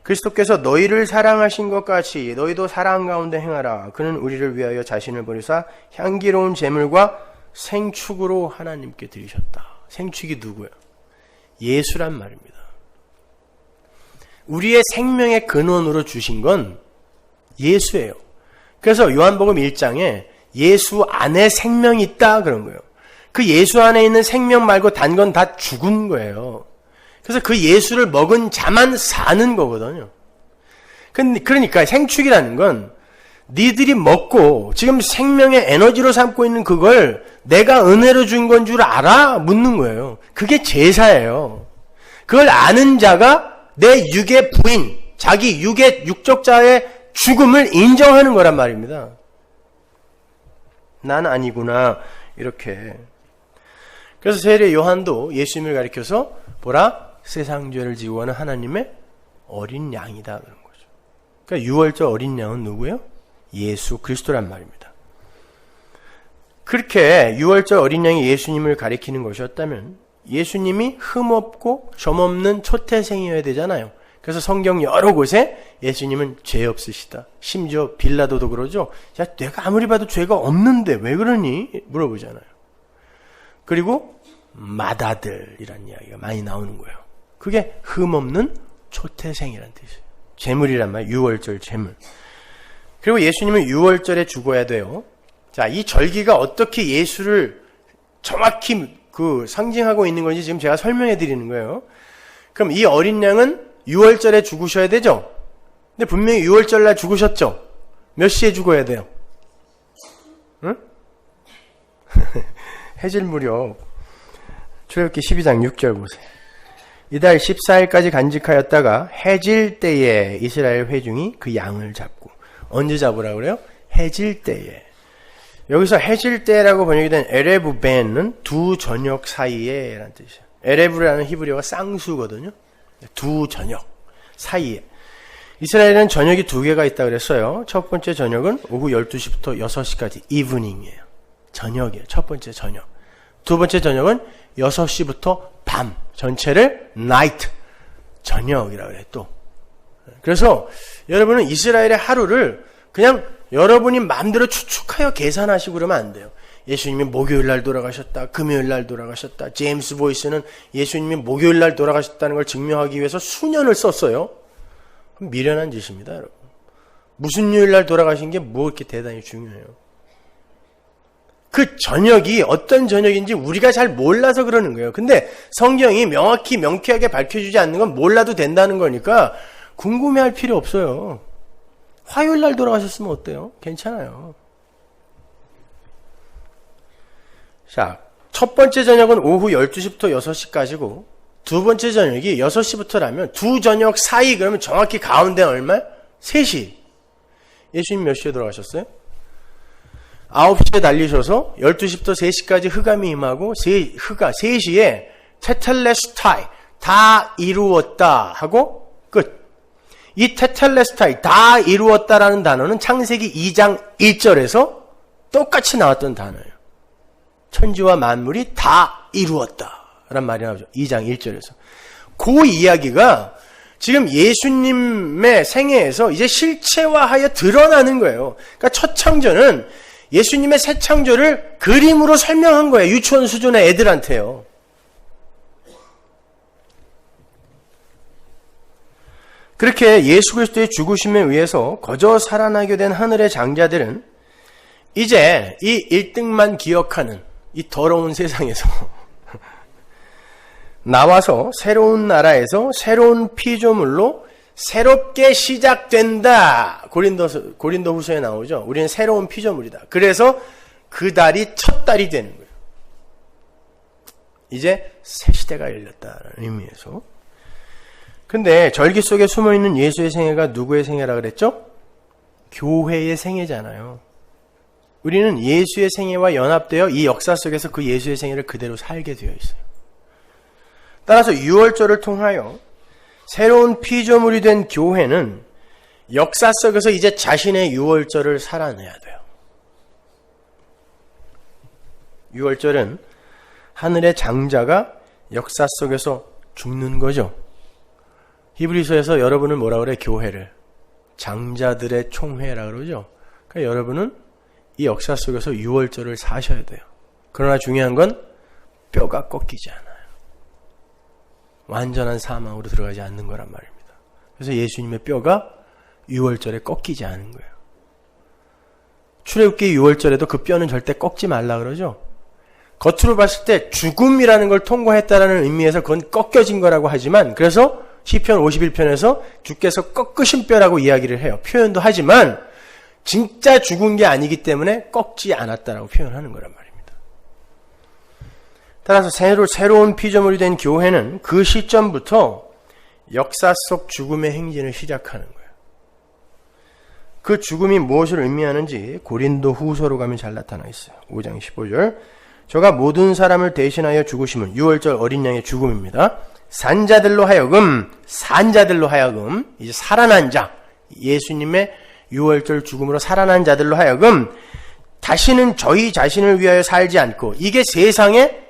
그리스도께서 너희를 사랑하신 것 같이 너희도 사랑 가운데 행하라. 그는 우리를 위하여 자신을 버리사 향기로운 제물과 생축으로 하나님께 드리셨다. 생축이 누구예요? 예수란 말입니다. 우리의 생명의 근원으로 주신 건 예수예요. 그래서 요한복음 1장에 예수 안에 생명이 있다 그런 거예요. 그 예수 안에 있는 생명 말고 단 건 다 죽은 거예요. 그래서 그 예수를 먹은 자만 사는 거거든요. 그러니까 생축이라는 건 니들이 먹고 지금 생명의 에너지로 삼고 있는 그걸 내가 은혜로 준 건 줄 알아? 묻는 거예요. 그게 제사예요. 그걸 아는 자가 내 육의 부인, 자기 육적자의 죽음을 인정하는 거란 말입니다. 난 아니구나 이렇게. 그래서 세례 요한도 예수님을 가리켜서 보라 세상 죄를 지고 가는 하나님의 어린 양이다 그런 거죠. 그러니까 유월절 어린 양은 누구예요? 예수 그리스도란 말입니다. 그렇게 유월절 어린 양이 예수님을 가리키는 것이었다면 예수님이 흠없고 점없는 초태생이어야 되잖아요. 그래서 성경 여러 곳에 예수님은 죄 없으시다. 심지어 빌라도도 그러죠. 야, 내가 아무리 봐도 죄가 없는데 왜 그러니? 물어보잖아요. 그리고 맏아들이라는 이야기가 많이 나오는 거예요. 그게 흠없는 초태생이라는 뜻이에요. 제물이란 말, 유월절 제물. 그리고 예수님은 유월절에 죽어야 돼요. 자, 이 절기가 어떻게 예수를 정확히 상징하고 있는 건지 지금 제가 설명해 드리는 거예요. 그럼 이 어린 양은 6월절에 죽으셔야 되죠? 근데 분명히 6월절날 죽으셨죠? 몇 시에 죽어야 돼요? 응? 해질 무렵. 출애굽기 12장 6절 보세요. 이달 14일까지 간직하였다가 해질 때에 이스라엘 회중이 그 양을 잡고. 언제 잡으라고 그래요? 해질 때에. 여기서 해질 때라고 번역이 된 에레브 벤은 두 저녁 사이에 라는 뜻이에요. 에레브라는 히브리어가 쌍수거든요. 두 저녁 사이에. 이스라엘은 저녁이 두 개가 있다 그랬어요. 첫 번째 저녁은 오후 12시부터 6시까지 이브닝이에요. 저녁이에요. 첫 번째 저녁. 두 번째 저녁은 6시부터 밤. 전체를 나이트. 저녁이라고 그래요. 또. 그래서 여러분은 이스라엘의 하루를 그냥 여러분이 마음대로 추측하여 계산하시고 그러면 안 돼요. 예수님이 목요일날 돌아가셨다. 금요일날 돌아가셨다. 제임스 보이스는 예수님이 목요일날 돌아가셨다는 걸 증명하기 위해서 수년을 썼어요. 미련한 짓입니다, 여러분. 무슨 요일날 돌아가신 게 뭐 이렇게 대단히 중요해요. 그 저녁이 어떤 저녁인지 우리가 잘 몰라서 그러는 거예요. 근데 성경이 명확히 명쾌하게 밝혀주지 않는 건 몰라도 된다는 거니까 궁금해할 필요 없어요. 화요일날 돌아가셨으면 어때요? 괜찮아요. 자, 첫 번째 저녁은 오후 12시부터 6시까지고 두 번째 저녁이 6시부터라면 두 저녁 사이 그러면 정확히 가운데 얼마? 3시. 예수님 몇 시에 돌아가셨어요? 9시에 달리셔서 12시부터 3시까지 흑암이 임하고 3시에 테텔레스타이 다 이루었다 하고 끝. 이 테텔레스타이 다 이루었다라는 단어는 창세기 2장 1절에서 똑같이 나왔던 단어예요. 천지와 만물이 다 이루었다 라는 말이 나오죠. 2장 1절에서. 그 이야기가 지금 예수님의 생애에서 이제 실체화하여 드러나는 거예요. 그러니까 첫 창조는 예수님의 새 창조를 그림으로 설명한 거예요. 유치원 수준의 애들한테요. 그렇게 예수 그리스도의 죽으심에 의해서 거저 살아나게 된 하늘의 장자들은 이제 이 1등만 기억하는 이 더러운 세상에서 나와서 새로운 나라에서 새로운 피조물로 새롭게 시작된다. 고린도 후서에 나오죠. 우리는 새로운 피조물이다. 그래서 그 달이 첫 달이 되는 거예요. 이제 새 시대가 열렸다는 의미에서. 근데 절기 속에 숨어있는 예수의 생애가 누구의 생애라 그랬죠? 교회의 생애잖아요. 우리는 예수의 생애와 연합되어 이 역사 속에서 그 예수의 생애를 그대로 살게 되어 있어요. 따라서 유월절을 통하여 새로운 피조물이 된 교회는 역사 속에서 이제 자신의 유월절을 살아내야 돼요. 유월절은 하늘의 장자가 역사 속에서 죽는 거죠. 히브리서에서 여러분을 뭐라 그래? 교회를. 장자들의 총회라 그러죠. 그러니까 여러분은 이 역사 속에서 유월절을 사셔야 돼요. 그러나 중요한 건 뼈가 꺾이지 않아요. 완전한 사망으로 들어가지 않는 거란 말입니다. 그래서 예수님의 뼈가 유월절에 꺾이지 않은 거예요. 출애굽기 유월절에도 그 뼈는 절대 꺾지 말라 그러죠. 겉으로 봤을 때 죽음이라는 걸 통과했다라는 의미에서 그건 꺾여진 거라고 하지만 그래서 시편 51편에서 주께서 꺾으신 뼈라고 이야기를 해요. 표현도 하지만 진짜 죽은 게 아니기 때문에 꺾지 않았다라고 표현하는 거란 말입니다. 따라서 새로운 피조물이 된 교회는 그 시점부터 역사 속 죽음의 행진을 시작하는 거예요. 그 죽음이 무엇을 의미하는지 고린도 후서로 가면 잘 나타나 있어요. 5장 15절. 저가 모든 사람을 대신하여 죽으심은 유월절 어린 양의 죽음입니다. 산자들로 하여금 이제 살아난 자, 예수님의 유월절 죽음으로 살아난 자들로 하여금 다시는 저희 자신을 위하여 살지 않고, 이게 세상의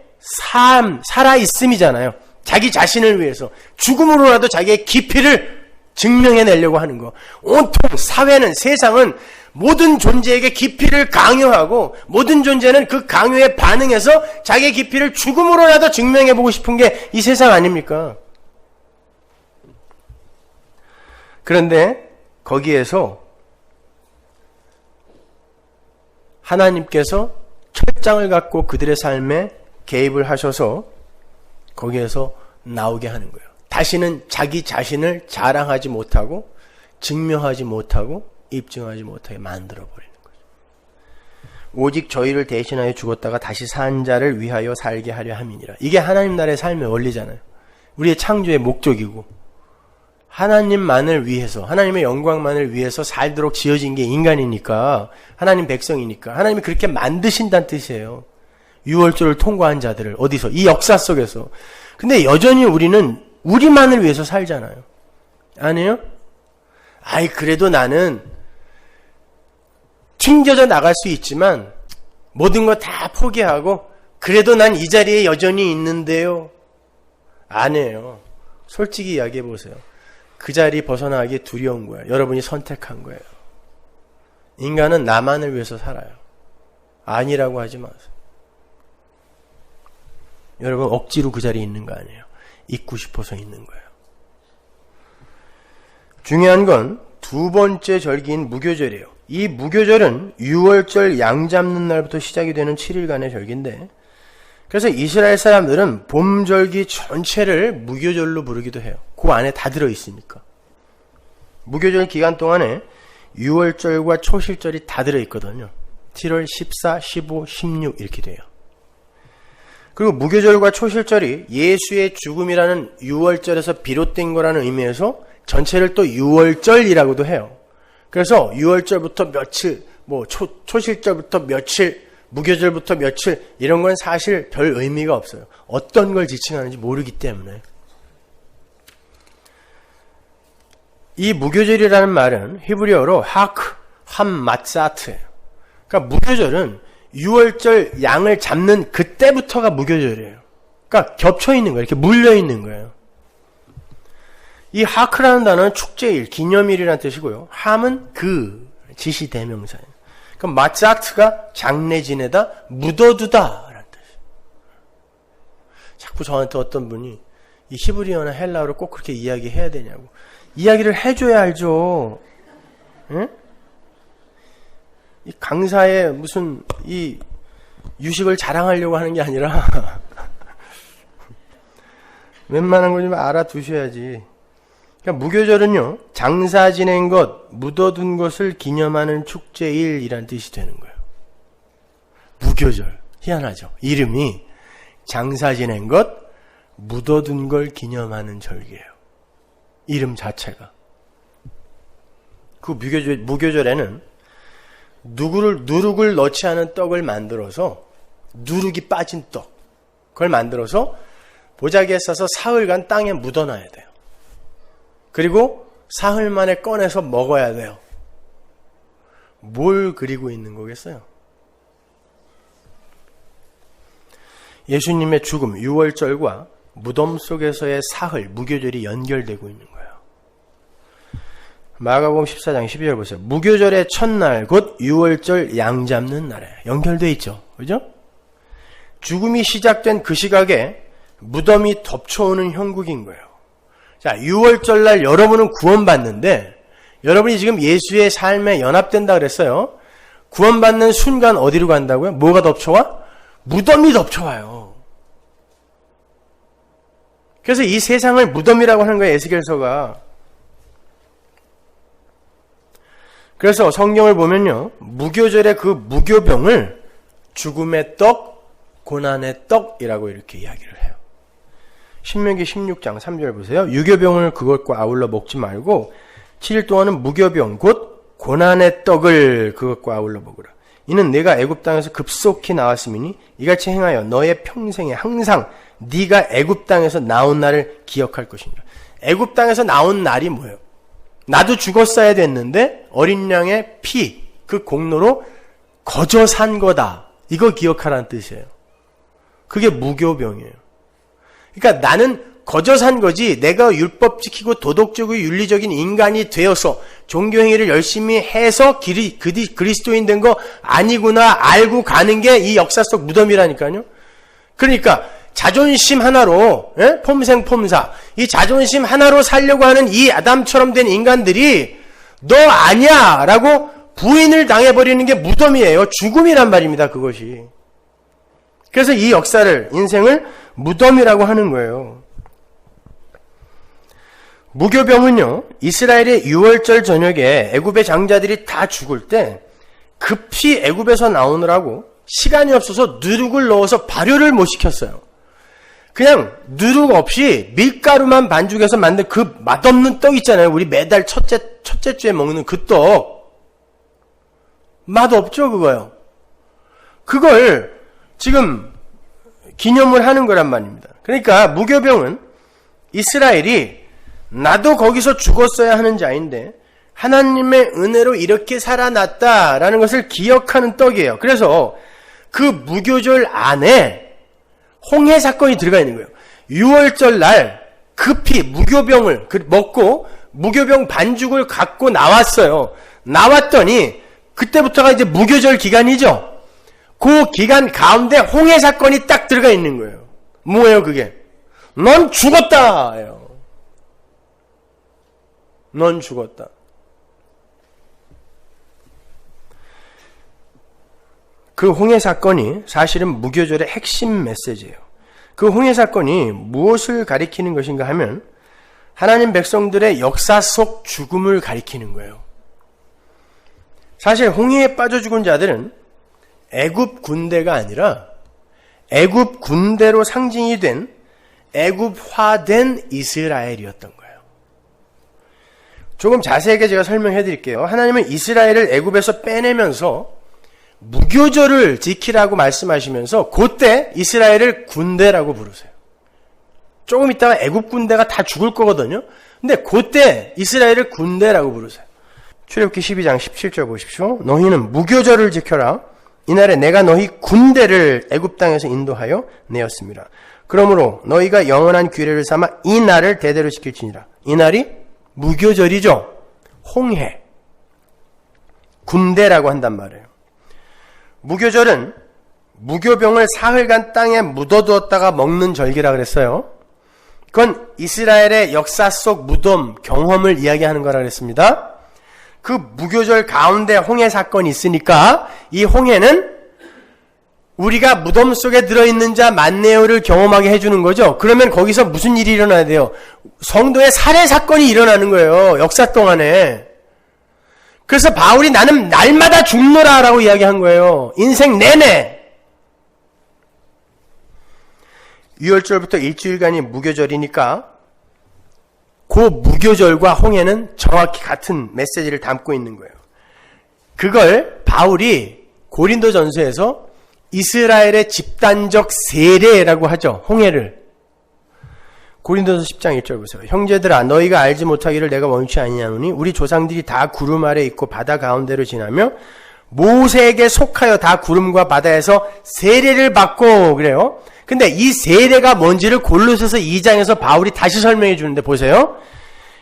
살아있음이잖아요. 자기 자신을 위해서 죽음으로라도 자기의 기피를 증명해내려고 하는 거. 온통 사회는, 세상은 모든 존재에게 기피를 강요하고 모든 존재는 그 강요에 반응해서 자기의 기피를 죽음으로라도 증명해보고 싶은 게 이 세상 아닙니까? 그런데 거기에서 하나님께서 철장을 갖고 그들의 삶에 개입을 하셔서 거기에서 나오게 하는 거예요. 다시는 자기 자신을 자랑하지 못하고 증명하지 못하고 입증하지 못하게 만들어버리는 거죠. 오직 저희를 대신하여 죽었다가 다시 산 자를 위하여 살게 하려 함이니라. 이게 하나님 나라의 삶의 원리잖아요. 우리의 창조의 목적이고 하나님만을 위해서, 하나님의 영광만을 위해서 살도록 지어진 게 인간이니까, 하나님 백성이니까 하나님이 그렇게 만드신다는 뜻이에요. 유월절을 통과한 자들을 어디서? 이 역사 속에서. 근데 여전히 우리는 우리만을 위해서 살잖아요. 아니에요? 아이 그래도 나는 튕겨져 나갈 수 있지만 모든 거 다 포기하고 그래도 난 이 자리에 여전히 있는데요. 아니에요. 솔직히 이야기해 보세요. 그 자리 벗어나기 두려운 거예요. 여러분이 선택한 거예요. 인간은 나만을 위해서 살아요. 아니라고 하지 마세요. 여러분 억지로 그 자리에 있는 거 아니에요. 있고 싶어서 있는 거예요. 중요한 건 두 번째 절기인 무교절이에요. 이 무교절은 유월절 양 잡는 날부터 시작이 되는 7일간의 절기인데, 그래서 이스라엘 사람들은 봄절기 전체를 무교절로 부르기도 해요. 그 안에 다 들어있으니까. 무교절 기간 동안에 유월절과 초실절이 다 들어있거든요. 7월 14, 15, 16 이렇게 돼요. 그리고 무교절과 초실절이 예수의 죽음이라는 유월절에서 비롯된 거라는 의미에서 전체를 또 유월절이라고도 해요. 그래서 유월절부터 며칠, 초실절부터 며칠, 무교절부터 며칠 이런 건 사실 별 의미가 없어요. 어떤 걸 지칭하는지 모르기 때문에. 이 무교절이라는 말은 히브리어로 하크, 함마사트예요. 그러니까 무교절은 유월절 양을 잡는 그때부터가 무교절이에요. 그러니까 겹쳐 있는 거예요. 이렇게 물려 있는 거예요. 이 하크라는 단어는 축제일, 기념일이라는 뜻이고요. 함은 그 지시대명사예요. 그러니까 마사트가 장래 지내다, 묻어두다 라는 뜻이에요. 자꾸 저한테 어떤 분이 이 히브리어나 헬라어를 꼭 그렇게 이야기해야 되냐고. 이야기를 해줘야 알죠. 응? 이 강사의 무슨 이 유식을 자랑하려고 하는 게 아니라 웬만한 거 좀 알아두셔야지. 그러니까 무교절은요, 장사 지낸 것, 묻어둔 것을 기념하는 축제일이란 뜻이 되는 거예요. 무교절. 희한하죠. 이름이 장사 지낸 것, 묻어둔 걸 기념하는 절기예요. 이름 자체가. 그 무교절에는 누룩을 넣지 않은 떡을 만들어서, 누룩이 빠진 떡, 그걸 만들어서 보자기에 싸서 사흘간 땅에 묻어놔야 돼요. 그리고 사흘 만에 꺼내서 먹어야 돼요. 뭘 그리고 있는 거겠어요? 예수님의 죽음, 유월절과 무덤 속에서의 사흘, 무교절이 연결되고 있는 거예요. 마가복음 14장 12절 보세요. 무교절의 첫날, 곧 유월절 양 잡는 날에 연결되어 있죠. 그죠? 죽음이 시작된 그 시각에 무덤이 덮쳐오는 형국인 거예요. 자, 유월절날 여러분은 구원받는데, 여러분이 지금 예수의 삶에 연합된다 그랬어요. 구원받는 순간 어디로 간다고요? 뭐가 덮쳐와? 무덤이 덮쳐와요. 그래서 이 세상을 무덤이라고 하는 거예요, 에스겔서가. 그래서 성경을 보면요, 무교절의 그 무교병을 죽음의 떡, 고난의 떡이라고 이렇게 이야기를 해요. 신명기 16장 3절 보세요. 유교병을 그것과 아울러 먹지 말고 7일 동안은 무교병 곧 고난의 떡을 그것과 아울러 먹으라. 이는 내가 애굽 땅에서 급속히 나왔음이니 이같이 행하여 너의 평생에 항상 네가 애굽 땅에서 나온 날을 기억할 것이니라. 애굽 땅에서 나온 날이 뭐예요? 나도 죽었어야 됐는데 어린 양의 피, 그 공로로 거저 산 거다. 이거 기억하라는 뜻이에요. 그게 무교병이에요. 그러니까 나는 거저 산 거지, 내가 율법 지키고 도덕적이고 윤리적인 인간이 되어서 종교행위를 열심히 해서 그리스도인 된 거 아니구나 알고 가는 게 이 역사 속 무덤이라니까요. 그러니까 자존심 하나로, 폼생폼사, 이 자존심 하나로 살려고 하는 이 아담처럼 된 인간들이 너 아니야 라고 부인을 당해버리는 게 무덤이에요. 죽음이란 말입니다, 그것이. 그래서 이 역사를, 인생을 무덤이라고 하는 거예요. 무교병은요, 이스라엘의 6월절 저녁에 애굽의 장자들이 다 죽을 때 급히 애굽에서 나오느라고 시간이 없어서 누룩을 넣어서 발효를 못 시켰어요. 그냥 누룩 없이 밀가루만 반죽해서 만든 그 맛없는 떡 있잖아요. 우리 매달 첫째 주에 먹는 그 떡. 맛없죠, 그거요. 그걸 지금 기념을 하는 거란 말입니다. 그러니까 무교병은 이스라엘이 나도 거기서 죽었어야 하는 자인데 하나님의 은혜로 이렇게 살아났다라는 것을 기억하는 떡이에요. 그래서 그 무교절 안에 홍해 사건이 들어가 있는 거예요. 6월절 날 급히 무교병을 먹고 무교병 반죽을 갖고 나왔어요. 나왔더니 그때부터가 이제 무교절 기간이죠. 그 기간 가운데 홍해 사건이 딱 들어가 있는 거예요. 뭐예요 그게? 넌 죽었다. 넌 죽었다. 그 홍해 사건이 사실은 무교절의 핵심 메시지예요. 그 홍해 사건이 무엇을 가리키는 것인가 하면 하나님 백성들의 역사 속 죽음을 가리키는 거예요. 사실 홍해에 빠져 죽은 자들은 애굽 군대가 아니라 애굽 군대로 상징이 된 애굽화된 이스라엘이었던 거예요. 조금 자세하게 제가 설명해 드릴게요. 하나님은 이스라엘을 애굽에서 빼내면서 무교절을 지키라고 말씀하시면서 그때 이스라엘을 군대라고 부르세요. 조금 있다가 애굽 군대가 다 죽을 거거든요. 근데 그때 이스라엘을 군대라고 부르세요. 출애굽기 12장 17절 보십시오. 너희는 무교절을 지켜라. 이날에 내가 너희 군대를 애굽 땅에서 인도하여 내었습니다. 그러므로 너희가 영원한 규례를 삼아 이 날을 대대로 지킬지니라. 이 날이 무교절이죠. 홍해. 군대라고 한단 말이에요. 무교절은 무교병을 사흘간 땅에 묻어두었다가 먹는 절기라 그랬어요. 그건 이스라엘의 역사 속 무덤 경험을 이야기하는 거라 그랬습니다. 그 무교절 가운데 홍해 사건이 있으니까 이 홍해는 우리가 무덤 속에 들어있는 자 만네오를 경험하게 해주는 거죠. 그러면 거기서 무슨 일이 일어나야 돼요? 성도의 살해 사건이 일어나는 거예요. 역사 동안에. 그래서 바울이 나는 날마다 죽노라 라고 이야기한 거예요. 인생 내내. 6월절부터 일주일간이 무교절이니까 그 무교절과 홍해는 정확히 같은 메시지를 담고 있는 거예요. 그걸 바울이 고린도전서에서 이스라엘의 집단적 세례라고 하죠. 홍해를. 고린도서 10장 1절 보세요. 형제들아 너희가 알지 못하기를 내가 원치 아니하노니 우리 조상들이 다 구름 아래 있고 바다 가운데로 지나며 모세에게 속하여 다 구름과 바다에서 세례를 받고 그래요. 근데 이 세례가 뭔지를 골로새서 2장에서 바울이 다시 설명해 주는데 보세요.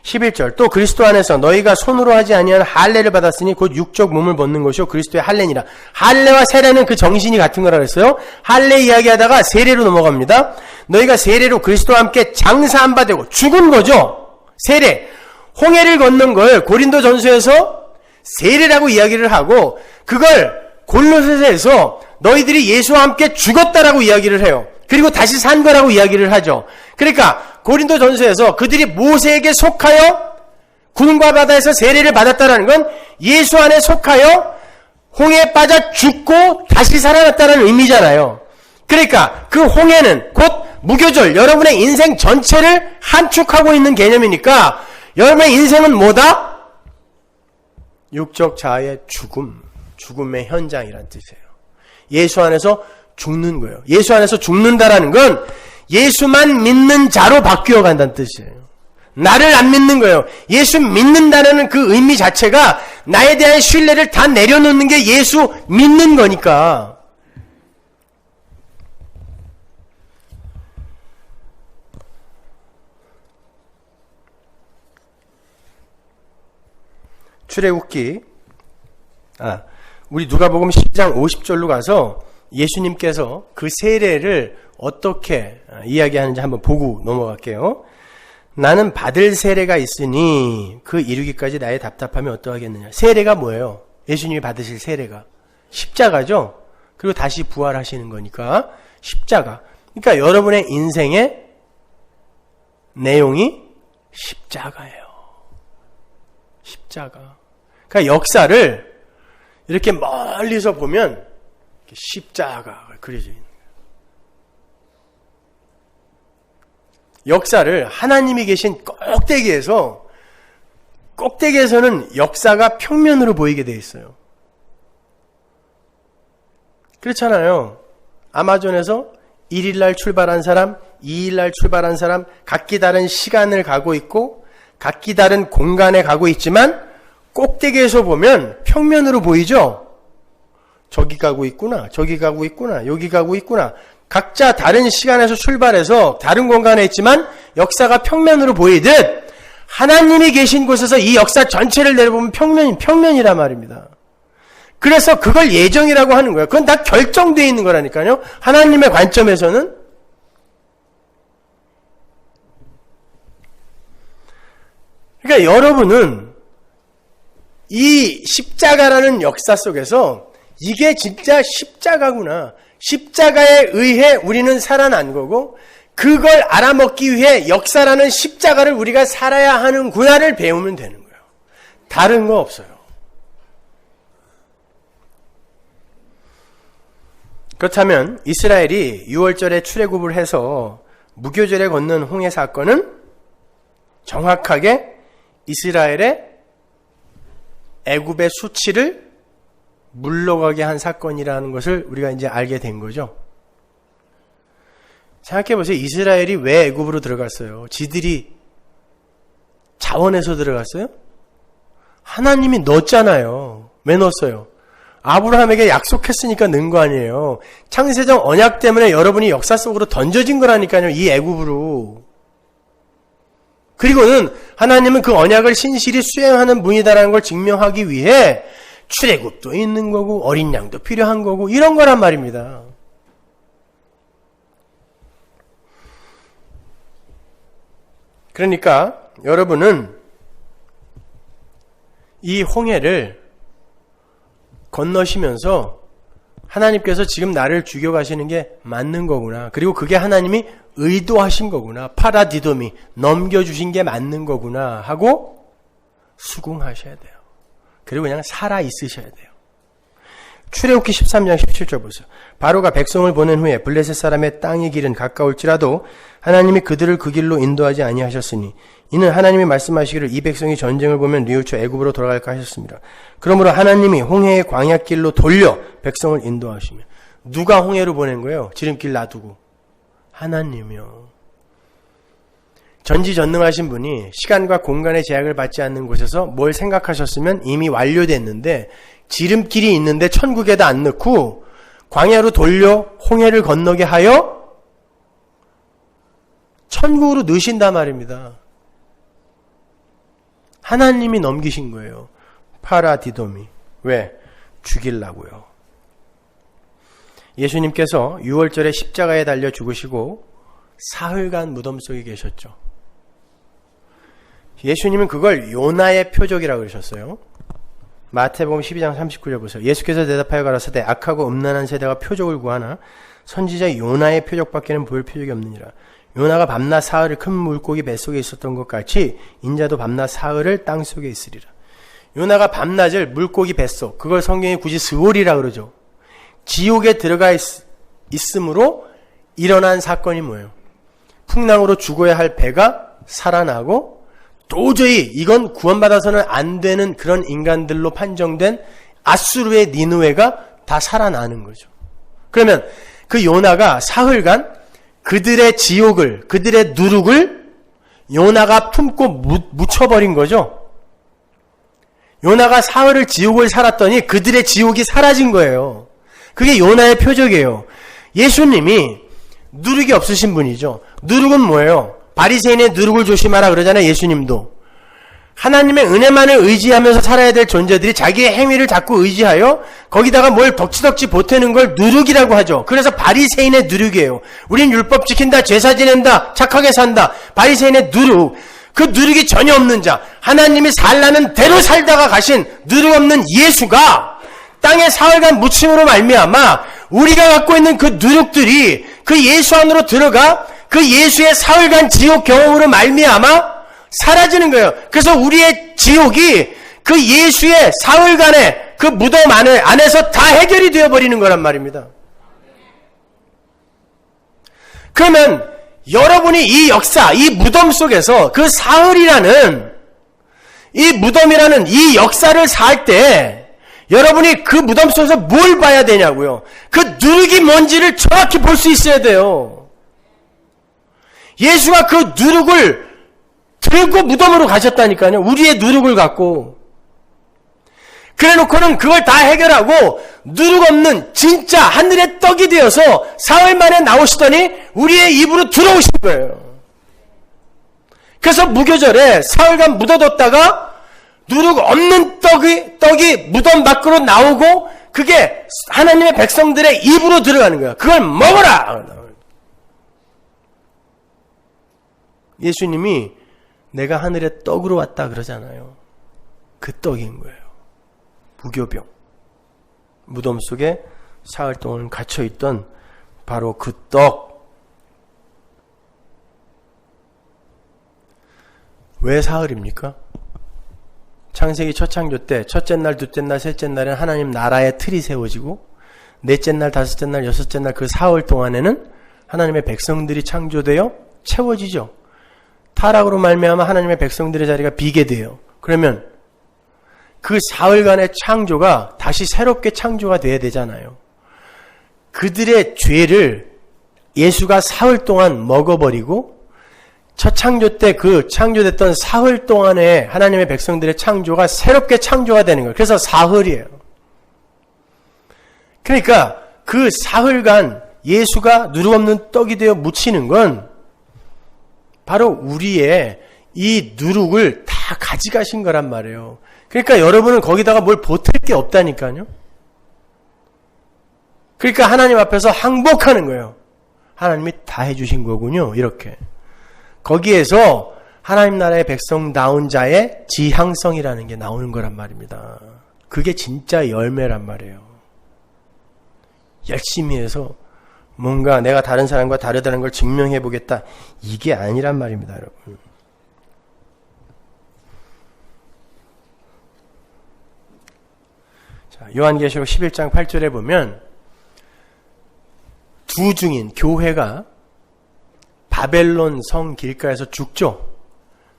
11절 또 그리스도 안에서 너희가 손으로 하지 아니한 할례를 받았으니 곧 육적 몸을 벗는 것이요 그리스도의 할례니라. 할례와 세례는 그 정신이 같은 거라 그랬어요. 할례 이야기하다가 세례로 넘어갑니다. 너희가 세례로 그리스도와 함께 장사한 바 되고 죽은 거죠. 세례. 홍해를 걷는 걸 고린도전서에서 세례라고 이야기를 하고 그걸 골로새서에서 너희들이 예수와 함께 죽었다라고 이야기를 해요. 그리고 다시 산 거라고 이야기를 하죠. 그러니까 고린도전서에서 그들이 모세에게 속하여 구름과 바다에서 세례를 받았다는 건 예수 안에 속하여 홍해에 빠져 죽고 다시 살아났다는 의미잖아요. 그러니까 그 홍해는 곧 무교절, 여러분의 인생 전체를 함축하고 있는 개념이니까 여러분의 인생은 뭐다? 육적 자아의 죽음, 죽음의 현장이란 뜻이에요. 예수 안에서 죽는 거예요. 예수 안에서 죽는다라는 건 예수만 믿는 자로 바뀌어 간다는 뜻이에요. 나를 안 믿는 거예요. 예수 믿는다는 그 의미 자체가 나에 대한 신뢰를 다 내려놓는 게 예수 믿는 거니까. 출애굽기 우리 누가복음 10장 50절로 가서 예수님께서 그 세례를 어떻게 이야기하는지 한번 보고 넘어갈게요. 나는 받을 세례가 있으니 그 이루기까지 나의 답답함이 어떠하겠느냐. 세례가 뭐예요? 예수님이 받으실 세례가 십자가죠. 그리고 다시 부활하시는 거니까 십자가. 그러니까 여러분의 인생의 내용이 십자가예요. 십자가. 그러니까 역사를 이렇게 멀리서 보면 십자가가 그려져 있는 거예요. 역사를 하나님이 계신 꼭대기에서는 역사가 평면으로 보이게 돼 있어요. 그렇잖아요. 아마존에서 1일날 출발한 사람, 2일날 출발한 사람, 각기 다른 시간을 가고 있고 각기 다른 공간에 가고 있지만 꼭대기에서 보면 평면으로 보이죠? 저기 가고 있구나, 저기 가고 있구나, 여기 가고 있구나. 각자 다른 시간에서 출발해서 다른 공간에 있지만 역사가 평면으로 보이듯 하나님이 계신 곳에서 이 역사 전체를 내려보면 평면이란 말입니다. 그래서 그걸 예정이라고 하는 거예요. 그건 다 결정되어 있는 거라니까요. 하나님의 관점에서는. 그러니까 여러분은 이 십자가라는 역사 속에서 이게 진짜 십자가구나. 십자가에 의해 우리는 살아난 거고 그걸 알아먹기 위해 역사라는 십자가를 우리가 살아야 하는구나를 배우면 되는 거예요. 다른 거 없어요. 그렇다면 이스라엘이 6월절에 출애굽을 해서 무교절에 걷는 홍해 사건은 정확하게 이스라엘의 애굽의 수치를 물러가게 한 사건이라는 것을 우리가 이제 알게 된 거죠. 생각해 보세요. 이스라엘이 왜 애굽으로 들어갔어요? 지들이 자원해서 들어갔어요? 하나님이 넣었잖아요. 왜 넣었어요? 아브라함에게 약속했으니까 넣은 거 아니에요. 창세전 언약 때문에 여러분이 역사 속으로 던져진 거라니까요. 이 애굽으로. 그리고는 하나님은 그 언약을 신실히 수행하는 분이다라는 걸 증명하기 위해 출애굽도 있는 거고 어린 양도 필요한 거고 이런 거란 말입니다. 그러니까 여러분은 이 홍해를 건너시면서 하나님께서 지금 나를 죽여가시는 게 맞는 거구나. 그리고 그게 하나님이 의도하신 거구나. 파라디돔이 넘겨주신 게 맞는 거구나 하고 수긍하셔야 돼요. 그리고 그냥 살아있으셔야 돼요. 출애굽기 13장 17절 보세요. 바로가 백성을 보낸 후에 블레셋 사람의 땅의 길은 가까울지라도 하나님이 그들을 그 길로 인도하지 아니하셨으니 이는 하나님이 말씀하시기를 이 백성이 전쟁을 보면 뉘우쳐 애굽으로 돌아갈까 하셨습니다. 그러므로 하나님이 홍해의 광야길로 돌려 백성을 인도하시며 누가 홍해로 보낸 거예요? 지름길 놔두고 하나님이요. 전지전능하신 분이 시간과 공간의 제약을 받지 않는 곳에서 뭘 생각하셨으면 이미 완료됐는데 지름길이 있는데 천국에다 안 넣고 광야로 돌려 홍해를 건너게 하여 천국으로 넣으신단 말입니다. 하나님이 넘기신 거예요. 파라디돔이. 왜? 죽이려고요. 예수님께서 6월절에 십자가에 달려 죽으시고 사흘간 무덤 속에 계셨죠. 예수님은 그걸 요나의 표적이라고 그러셨어요. 마태복음 12장 39절 보세요. 예수께서 대답하여 가라사대 악하고 음란한 세대가 표적을 구하나 선지자 요나의 표적밖에는 보일 표적이 없느니라. 요나가 밤낮 사흘을 큰 물고기 뱃속에 있었던 것 같이 인자도 밤낮 사흘을 땅속에 있으리라. 요나가 밤낮을 물고기 뱃속, 그걸 성경이 굳이 스올이라 그러죠. 지옥에 들어가 있으므로 일어난 사건이 뭐예요? 풍랑으로 죽어야 할 배가 살아나고 도저히 이건 구원받아서는 안 되는 그런 인간들로 판정된 아수르의 니느웨가 다 살아나는 거죠. 그러면 그 요나가 사흘간 그들의 지옥을, 그들의 누룩을 요나가 품고 묻혀버린 거죠. 요나가 사흘을 지옥을 살았더니 그들의 지옥이 사라진 거예요. 그게 요나의 표적이에요. 예수님이 누룩이 없으신 분이죠. 누룩은 뭐예요? 바리새인의 누룩을 조심하라 그러잖아요. 예수님도. 하나님의 은혜만을 의지하면서 살아야 될 존재들이 자기의 행위를 자꾸 의지하여 거기다가 뭘 덕지덕지 보태는 걸 누룩이라고 하죠. 그래서 바리새인의 누룩이에요. 우린 율법 지킨다, 제사 지낸다, 착하게 산다. 바리새인의 누룩. 그 누룩이 전혀 없는 자, 하나님이 살라는 대로 살다가 가신 누룩 없는 예수가 땅에 사흘간 묻힘으로 말미암아 우리가 갖고 있는 그 누룩들이 그 예수 안으로 들어가 그 예수의 사흘간 지옥 경험으로 말미암아 사라지는 거예요. 그래서 우리의 지옥이 그 예수의 사흘간의 그 무덤 안에서 다 해결이 되어버리는 거란 말입니다. 그러면 여러분이 이 역사, 이 무덤 속에서 그 사흘이라는 이 무덤이라는 이 역사를 살 때 여러분이 그 무덤 속에서 뭘 봐야 되냐고요. 그 누룩이 뭔지를 정확히 볼 수 있어야 돼요. 예수가 그 누룩을 들고 무덤으로 가셨다니까요. 우리의 누룩을 갖고. 그래놓고는 그걸 다 해결하고 누룩 없는 진짜 하늘의 떡이 되어서 사흘 만에 나오시더니 우리의 입으로 들어오신 거예요. 그래서 무교절에 사흘간 묻어뒀다가 누룩 없는 떡이 무덤 밖으로 나오고 그게 하나님의 백성들의 입으로 들어가는 거야. 그걸 먹어라! 예수님이 내가 하늘의 떡으로 왔다 그러잖아요. 그 떡인 거예요. 무교병. 무덤 속에 사흘 동안 갇혀있던 바로 그 떡. 왜 사흘입니까? 창세기 첫 창조 때 첫째 날, 둘째 날, 셋째 날에는 하나님 나라의 틀이 세워지고 넷째 날, 다섯째 날, 여섯째 날 그 사흘 동안에는 하나님의 백성들이 창조되어 채워지죠. 타락으로 말미암아 하나님의 백성들의 자리가 비게 돼요. 그러면 그 사흘간의 창조가 다시 새롭게 창조가 돼야 되잖아요. 그들의 죄를 예수가 사흘 동안 먹어버리고 첫 창조 때 그 창조됐던 사흘 동안에 하나님의 백성들의 창조가 새롭게 창조가 되는 거예요. 그래서 사흘이에요. 그러니까 그 사흘간 예수가 누룩 없는 떡이 되어 묻히는 건 바로 우리의 이 누룩을 다 가져가신 거란 말이에요. 그러니까 여러분은 거기다가 뭘 보탤 게 없다니까요. 그러니까 하나님 앞에서 항복하는 거예요. 하나님이 다 해주신 거군요. 이렇게. 거기에서 하나님 나라의 백성다운 자의 지향성이라는 게 나오는 거란 말입니다. 그게 진짜 열매란 말이에요. 열심히 해서 뭔가 내가 다른 사람과 다르다는 걸 증명해 보겠다. 이게 아니란 말입니다, 여러분. 자, 요한계시록 11장 8절에 보면 두 증인 교회가 바벨론 성 길가에서 죽죠.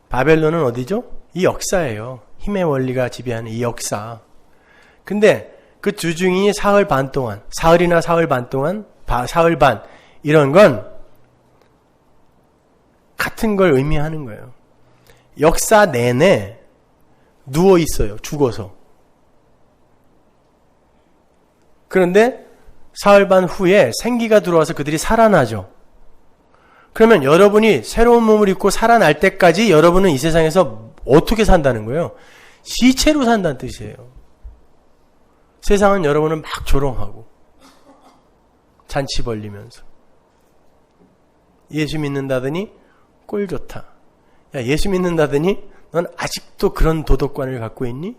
바벨론은 어디죠? 이 역사예요. 힘의 원리가 지배하는 이 역사. 근데 그 두 증인이 사흘 반 동안, 사흘이나 사흘 반 동안, 사흘 반 이런 건 같은 걸 의미하는 거예요. 역사 내내 누워 있어요. 죽어서. 그런데 사흘 반 후에 생기가 들어와서 그들이 살아나죠. 그러면 여러분이 새로운 몸을 입고 살아날 때까지 여러분은 이 세상에서 어떻게 산다는 거예요? 시체로 산다는 뜻이에요. 세상은 여러분을 막 조롱하고 잔치 벌리면서 예수 믿는다더니 꼴 좋다. 야, 예수 믿는다더니 넌 아직도 그런 도덕관을 갖고 있니?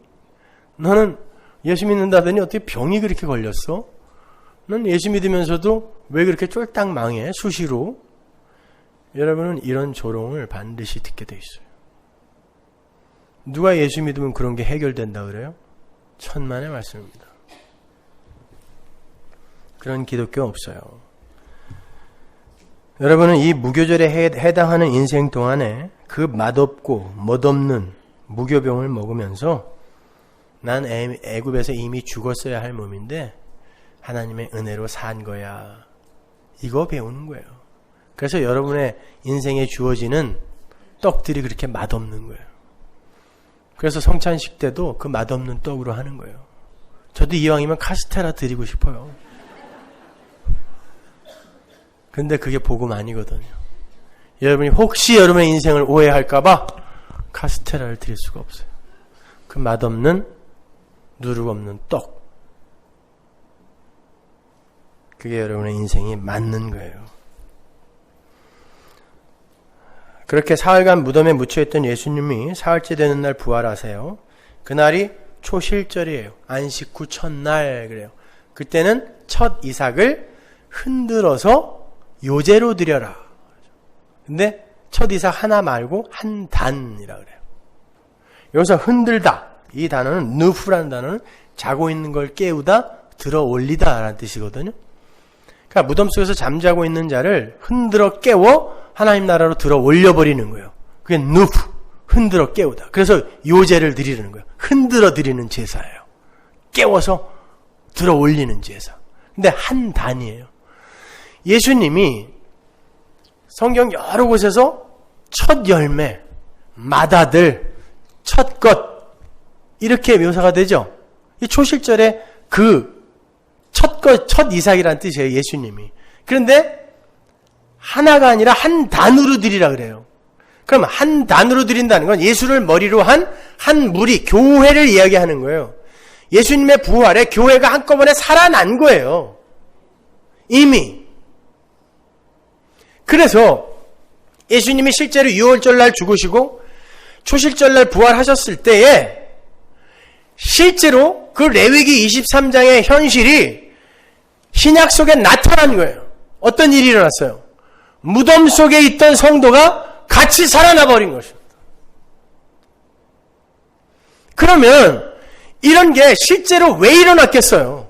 너는 예수 믿는다더니 어떻게 병이 그렇게 걸렸어? 넌 예수 믿으면서도 왜 그렇게 쫄딱 망해? 수시로. 여러분은 이런 조롱을 반드시 듣게 돼 있어요. 누가 예수 믿으면 그런 게 해결된다 그래요? 천만의 말씀입니다. 그런 기독교 없어요. 여러분은 이 무교절에 해당하는 인생 동안에 그 맛없고 멋없는 무교병을 먹으면서 난 애굽에서 이미 죽었어야 할 몸인데 하나님의 은혜로 산 거야. 이거 배우는 거예요. 그래서 여러분의 인생에 주어지는 떡들이 그렇게 맛없는 거예요. 그래서 성찬식 때도 그 맛없는 떡으로 하는 거예요. 저도 이왕이면 카스테라 드리고 싶어요. 근데 그게 복음 아니거든요. 여러분이 혹시 여러분의 인생을 오해할까봐 카스테라를 드릴 수가 없어요. 그 맛없는 누룩 없는 떡. 그게 여러분의 인생이 맞는 거예요. 그렇게 사흘간 무덤에 묻혀있던 예수님이 사흘째 되는 날 부활하세요. 그날이 초실절이에요. 안식 후 첫날 그래요. 그때는 첫 이삭을 흔들어서 요제로 드려라. 근데 첫 이삭 하나 말고 한 단이라 그래요. 여기서 흔들다, 이 단어는 누프라는 단어는 자고 있는 걸 깨우다, 들어 올리다 라는 뜻이거든요. 그러니까 무덤 속에서 잠자고 있는 자를 흔들어 깨워 하나님 나라로 들어 올려버리는 거예요. 그게 누프, 흔들어 깨우다. 그래서 요제를 드리는 거예요. 흔들어 드리는 제사예요. 깨워서 들어 올리는 제사. 근데 한 단이에요. 예수님이 성경 여러 곳에서 첫 열매, 맏아들, 첫 것 이렇게 묘사가 되죠. 이 초실절에 그 첫 것, 첫 이삭이라는 뜻이에요. 예수님이. 그런데 하나가 아니라 한 단으로 드리라 그래요. 그럼 한 단으로 드린다는 건 예수를 머리로 한 무리, 교회를 이야기하는 거예요. 예수님의 부활에 교회가 한꺼번에 살아난 거예요. 이미. 그래서 예수님이 실제로 유월절날 죽으시고 초실절날 부활하셨을 때에 실제로 그 레위기 23장의 현실이 신약 속에 나타난 거예요. 어떤 일이 일어났어요? 무덤 속에 있던 성도가 같이 살아나 버린 것입니다. 그러면 이런 게 실제로 왜 일어났겠어요?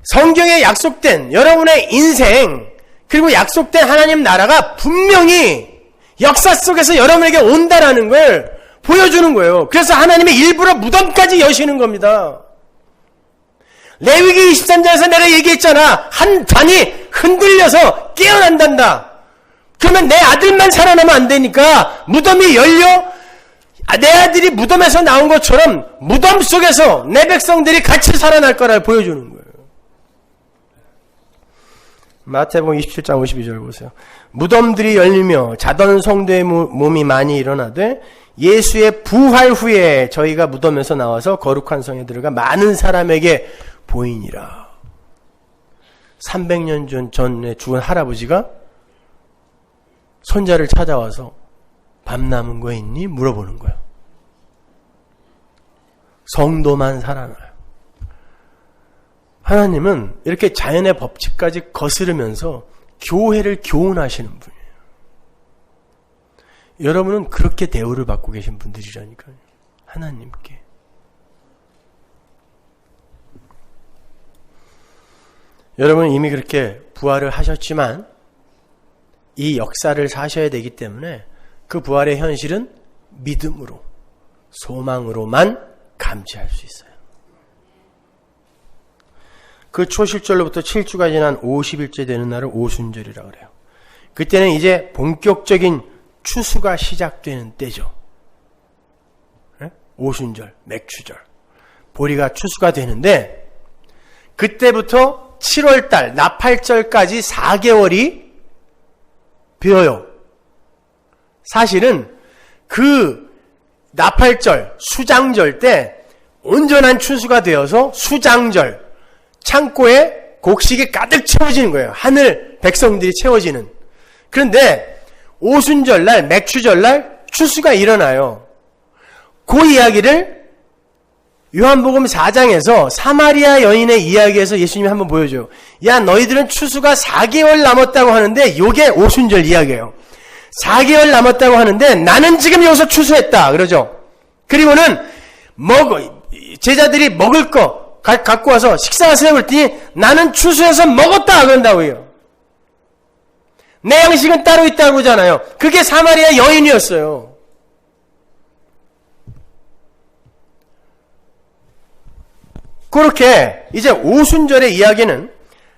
성경에 약속된 여러분의 인생 그리고 약속된 하나님 나라가 분명히 역사 속에서 여러분에게 온다라는 걸 보여주는 거예요. 그래서 하나님이 일부러 무덤까지 여시는 겁니다. 레위기 23장에서 내가 얘기했잖아. 한 단이 흔들려서 깨어난단다. 그러면 내 아들만 살아나면 안 되니까 무덤이 열려 내 아들이 무덤에서 나온 것처럼 무덤 속에서 내 백성들이 같이 살아날 거라 보여주는 거예요. 마태복음 27장 52절 보세요. 무덤들이 열리며 자던 성도의 몸이 많이 일어나되 예수의 부활 후에 저희가 무덤에서 나와서 거룩한 성에 들어가 많은 사람에게 보이니라. 300년 전에 죽은 할아버지가 손자를 찾아와서 밥 남은 거 있니? 물어보는 거예요. 성도만 살아나요. 하나님은 이렇게 자연의 법칙까지 거스르면서 교회를 교훈하시는 분이에요. 여러분은 그렇게 대우를 받고 계신 분들이라니까요. 하나님께. 여러분은 이미 그렇게 부활을 하셨지만 이 역사를 사셔야 되기 때문에 그 부활의 현실은 믿음으로, 소망으로만 감지할 수 있어요. 그 초실절로부터 7주가 지난 50일째 되는 날을 오순절이라고 그래요. 그때는 이제 본격적인 추수가 시작되는 때죠. 오순절, 맥추절. 보리가 추수가 되는데 그때부터 7월달, 나팔절까지 4개월이 비어요. 사실은 그 나팔절, 수장절 때 온전한 추수가 되어서 수장절, 창고에 곡식이 가득 채워지는 거예요. 하늘 백성들이 채워지는. 그런데 오순절날, 맥추절날 추수가 일어나요. 그 이야기를 요한복음 4장에서 사마리아 여인의 이야기에서 예수님이 한번 보여줘요. 야, 너희들은 추수가 4개월 남았다고 하는데 요게 오순절 이야기예요. 4개월 남았다고 하는데 나는 지금 여기서 추수했다. 그러죠. 그리고는 제자들이 먹을 거 갖고 와서 식사하세요 그랬더니 나는 추수해서 먹었다 그런다고요. 내 양식은 따로 있다고 그러잖아요. 그게 사마리아 여인이었어요. 그렇게 이제 오순절의 이야기는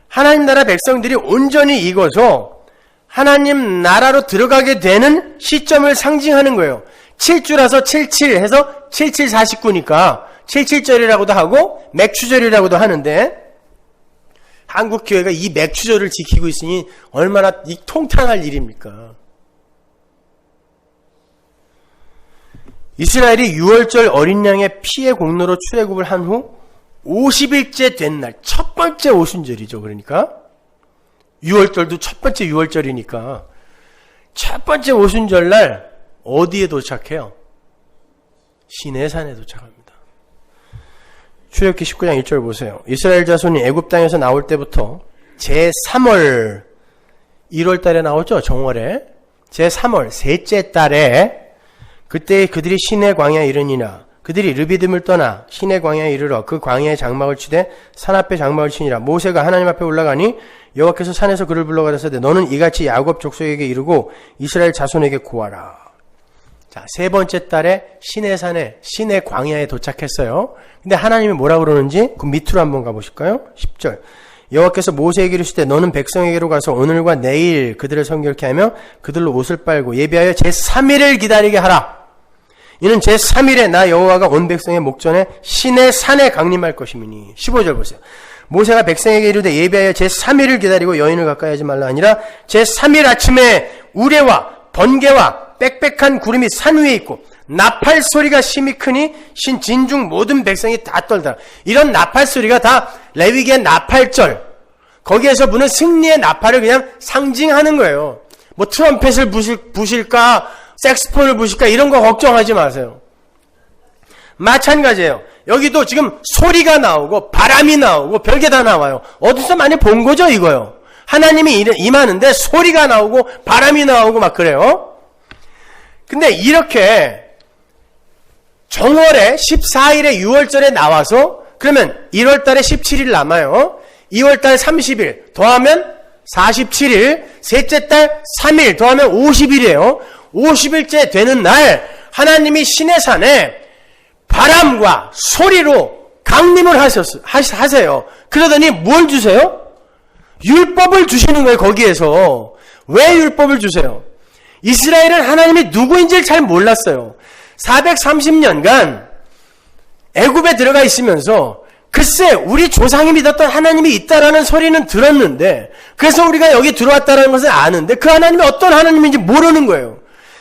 하나님 나라 백성들이 온전히 익어서 하나님 나라로 들어가게 되는 시점을 상징하는 거예요. 7주라서 77 해서 7749니까 77절이라고도 하고 맥추절이라고도 하는데 한국교회가 이 맥추절을 지키고 있으니 얼마나 이 통탄할 일입니까? 이스라엘이 유월절 어린 양의 피의 공로로 출애굽을 한 후 50일째 된 날, 첫 번째 오순절이죠. 그러니까 유월절도 첫 번째 유월절이니까 첫 번째 오순절 날 어디에 도착해요? 시내산에 도착합니다. 출애굽기 19장 1절 보세요. 이스라엘 자손이 애굽 땅에서 나올 때부터 제3월 1월 달에 나오죠. 정월에 제3월 셋째 달에 그때 그들이 시내 광야에 이르니라. 그들이 르비딤을 떠나 시내 광야에 이르러 그 광야의 장막을 치되 산 앞에 장막을 치니라. 모세가 하나님 앞에 올라가니 여호와께서 산에서 그를 불러 가라사대 너는 이같이 야곱 족속에게 이르고 이스라엘 자손에게 고하라. 자, 세 번째 달에 시내산에 시내 광야에 도착했어요. 근데 하나님이 뭐라 그러는지 그 밑으로 한번 가보실까요? 10절. 여호와께서 모세에게 이르시되 너는 백성에게로 가서 오늘과 내일 그들을 성결케 하며 그들로 옷을 빨고 예비하여 제3일을 기다리게 하라. 이는 제3일에 나 여호와가 온 백성의 목전에 시내 산에 강림할 것임이니. 15절 보세요. 모세가 백성에게 이르되 예비하여 제3일을 기다리고 여인을 가까이 하지 말라 하니라. 제3일 아침에 우레와 번개와 빽빽한 구름이 산 위에 있고 나팔 소리가 심히 크니 진중 모든 백성이 다 떨더라. 이런 나팔 소리가 다 레위기의 나팔절, 거기에서 부는 승리의 나팔을 그냥 상징하는 거예요. 뭐 트럼펫을 부실까 색스폰을 부실까 이런 거 걱정하지 마세요. 마찬가지예요. 여기도 지금 소리가 나오고 바람이 나오고 별게 다 나와요. 어디서 많이 본 거죠 이거요. 하나님이 임하는데 소리가 나오고 바람이 나오고 막 그래요. 근데 이렇게 정월에 14일에 6월절에 나와서 그러면 1월달에 17일 남아요. 2월달 30일 더하면 47일, 셋째 달 3일 더하면 50일이에요. 50일째 되는 날 하나님이 시내산에 바람과 소리로 강림을 하세요. 그러더니 뭘 주세요? 율법을 주시는 거예요. 거기에서. 왜 율법을 주세요? 이스라엘은 하나님이 누구인지를 잘 몰랐어요. 430년간 애굽에 들어가 있으면서 글쎄 우리 조상이 믿었던 하나님이 있다라는 소리는 들었는데 그래서 우리가 여기 들어왔다는 것은 아는데 그 하나님이 어떤 하나님인지 모르는 거예요.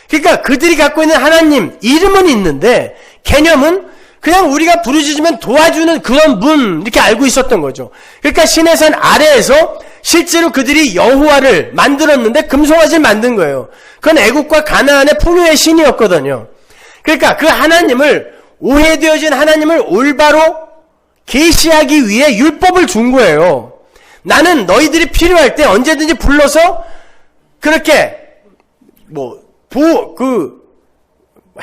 그러니까 그들이 갖고 있는 하나님 이름은 있는데 개념은 그냥 우리가 부르짖으면 도와주는 그런 분 이렇게 알고 있었던 거죠. 그러니까 시내산 아래에서 실제로 그들이 여호와를 만들었는데 금송아지를 만든 거예요. 그건 애국과 가나안의 풍요의 신이었거든요. 그러니까 그 하나님을 오해되어진 하나님을 올바로 계시하기 위해 율법을 준 거예요. 나는 너희들이 필요할 때 언제든지 불러서 그렇게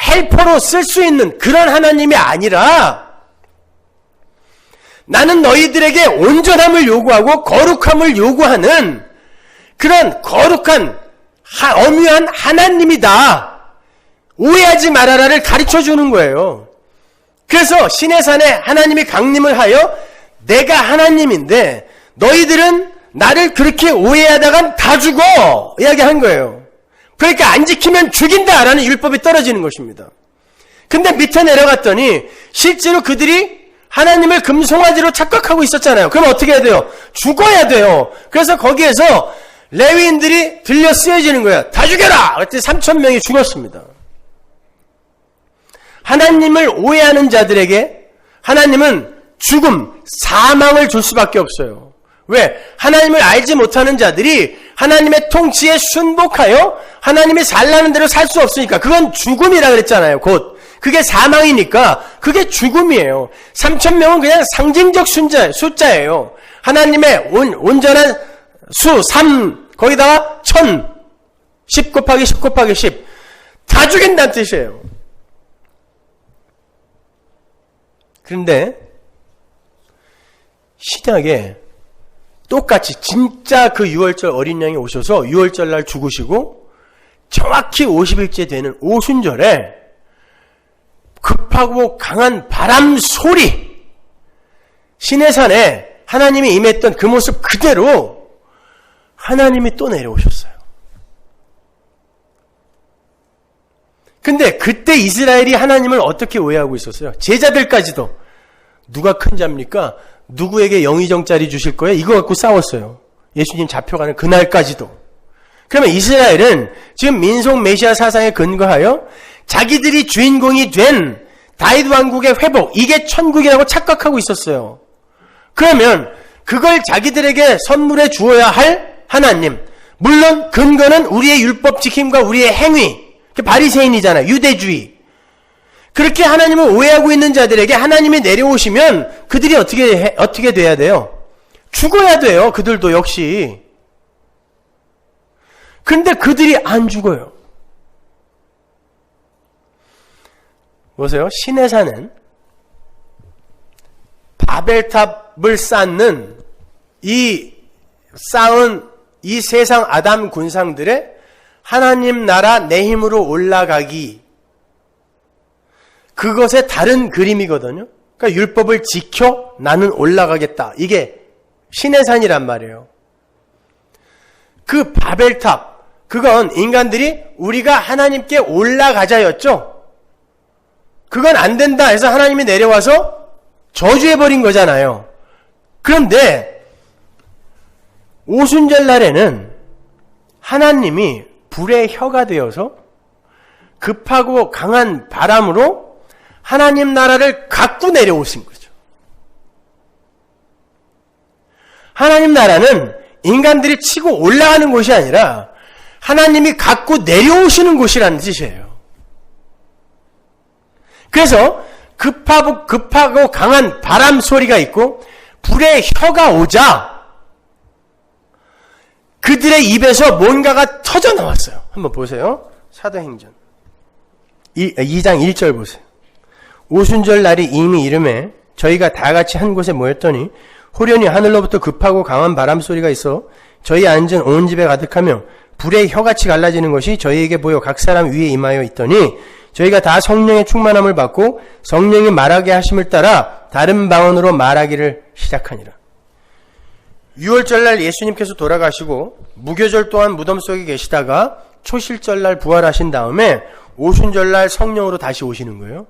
헬퍼로 쓸 수 있는 그런 하나님이 아니라 나는 너희들에게 온전함을 요구하고 거룩함을 요구하는 그런 거룩한 엄유한 하나님이다. 오해하지 말아라를 가르쳐 주는 거예요. 그래서 시내산에 하나님이 강림을 하여 내가 하나님인데 너희들은 나를 그렇게 오해하다간 다 죽어 이야기한 거예요. 그러니까 안 지키면 죽인다라는 율법이 떨어지는 것입니다. 근데 밑에 내려갔더니 실제로 그들이 하나님을 금송아지로 착각하고 있었잖아요. 그럼 어떻게 해야 돼요? 죽어야 돼요. 그래서 거기에서 레위인들이 들려 쓰여지는 거예요. 다 죽여라! 그랬더니 3,000명이 죽었습니다. 하나님을 오해하는 자들에게 하나님은 죽음, 사망을 줄 수밖에 없어요. 왜? 하나님을 알지 못하는 자들이 하나님의 통치에 순복하여 하나님이 살라는 대로 살 수 없으니까 그건 죽음이라 그랬잖아요. 곧. 그게 사망이니까 그게 죽음이에요. 3,000명은 그냥 상징적 숫자예요. 하나님의 온전한 수 3 거기다가 1,000 10 곱하기 10 곱하기 10 다 죽인다는 뜻이에요. 그런데 신약에 똑같이 진짜 그 6월절 어린 양이 오셔서 6월절 날 죽으시고 정확히 50일째 되는 오순절에 급하고 강한 바람 소리 시내산에 하나님이 임했던 그 모습 그대로 하나님이 또 내려오셨어요. 근데 그때 이스라엘이 하나님을 어떻게 오해하고 있었어요? 제자들까지도 누가 큰 자입니까? 누구에게 영의정짜리 주실 거예요? 이거 갖고 싸웠어요. 예수님 잡혀가는 그날까지도. 그러면 이스라엘은 지금 민속 메시아 사상에 근거하여 자기들이 주인공이 된 다윗 왕국의 회복, 이게 천국이라고 착각하고 있었어요. 그러면 그걸 자기들에게 선물해 주어야 할 하나님, 물론 근거는 우리의 율법 지킴과 우리의 행위, 바리새인이잖아요. 유대주의. 그렇게 하나님을 오해하고 있는 자들에게 하나님이 내려오시면 그들이 어떻게 돼야 돼요? 죽어야 돼요. 그들도 역시. 근데 그들이 안 죽어요. 보세요. 신의 산은 바벨탑을 쌓는 쌓은 이 세상 아담 군상들의 하나님 나라 내 힘으로 올라가기, 그것의 다른 그림이거든요. 그러니까 율법을 지켜 나는 올라가겠다. 이게 신의 산이란 말이에요. 그 바벨탑, 그건 인간들이 우리가 하나님께 올라가자였죠. 그건 안 된다 해서 하나님이 내려와서 저주해버린 거잖아요. 그런데 오순절 날에는 하나님이 불의 혀가 되어서 급하고 강한 바람으로 하나님 나라를 갖고 내려오신 거죠. 하나님 나라는 인간들이 치고 올라가는 곳이 아니라 하나님이 갖고 내려오시는 곳이라는 뜻이에요. 그래서 급하고 강한 바람 소리가 있고 불의 혀가 오자 그들의 입에서 뭔가가 터져 나왔어요. 한번 보세요. 사도행전 2장 1절 보세요. 오순절 날이 이미 이름에 저희가 다 같이 한 곳에 모였더니 호련히 하늘로부터 급하고 강한 바람 소리가 있어 저희 앉은 온 집에 가득하며 불의 혀같이 갈라지는 것이 저희에게 보여 각 사람 위에 임하여 있더니 저희가 다 성령의 충만함을 받고 성령이 말하게 하심을 따라 다른 방언으로 말하기를 시작하니라. 6월절날 예수님께서 돌아가시고 무교절 동안 무덤 속에 계시다가 초실절날 부활하신 다음에 오순절날 성령으로 다시 오시는 거예요.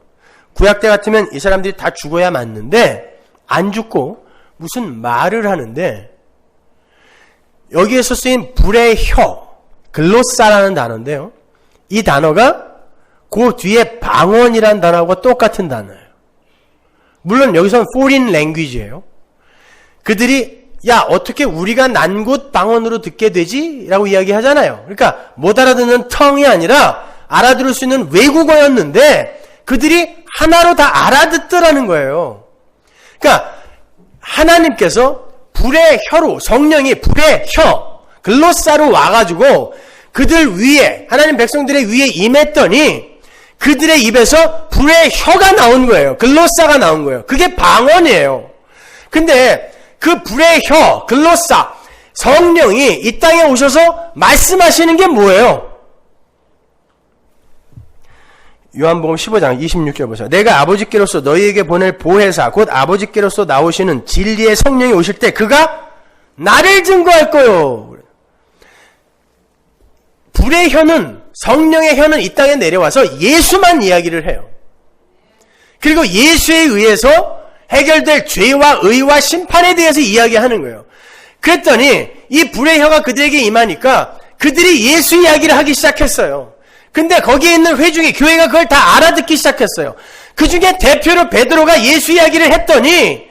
구약 때 같으면 이 사람들이 다 죽어야 맞는데 안 죽고 무슨 말을 하는데 여기에서 쓰인 불의 혀, 글로사라는 단어인데요. 이 단어가 그 뒤에 방언이라는 단어하고 똑같은 단어예요. 물론 여기서는 foreign language예요. 그들이 야 어떻게 우리가 난 곳 방언으로 듣게 되지? 라고 이야기하잖아요. 그러니까 못 알아듣는 텅이 아니라 알아들을 수 있는 외국어였는데 그들이 하나로 다 알아듣더라는 거예요. 그러니까 하나님께서 불의 혀로, 성령이 불의 혀, 글로사로 와가지고 그들 위에, 하나님 백성들의 위에 임했더니 그들의 입에서 불의 혀가 나온 거예요. 글로사가 나온 거예요. 그게 방언이에요. 근데 그 불의 혀, 글로사, 성령이 이 땅에 오셔서 말씀하시는 게 뭐예요? 요한복음 15장 26절 보세요. 내가 아버지께로서 너희에게 보낼 보혜사 곧 아버지께로서 나오시는 진리의 성령이 오실 때 그가 나를 증거할 거요. 불의 혀는, 성령의 혀는 이 땅에 내려와서 예수만 이야기를 해요. 그리고 예수에 의해서 해결될 죄와 의와 심판에 대해서 이야기하는 거예요. 그랬더니 이 불의 혀가 그들에게 임하니까 그들이 예수 이야기를 하기 시작했어요. 근데 거기에 있는 회중이, 교회가 그걸 다 알아듣기 시작했어요. 그 중에 대표로 베드로가 예수 이야기를 했더니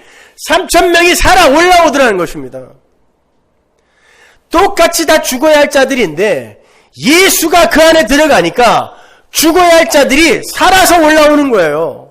3,000명이 살아 올라오더라는 것입니다. 똑같이 다 죽어야 할 자들인데 예수가 그 안에 들어가니까 죽어야 할 자들이 살아서 올라오는 거예요.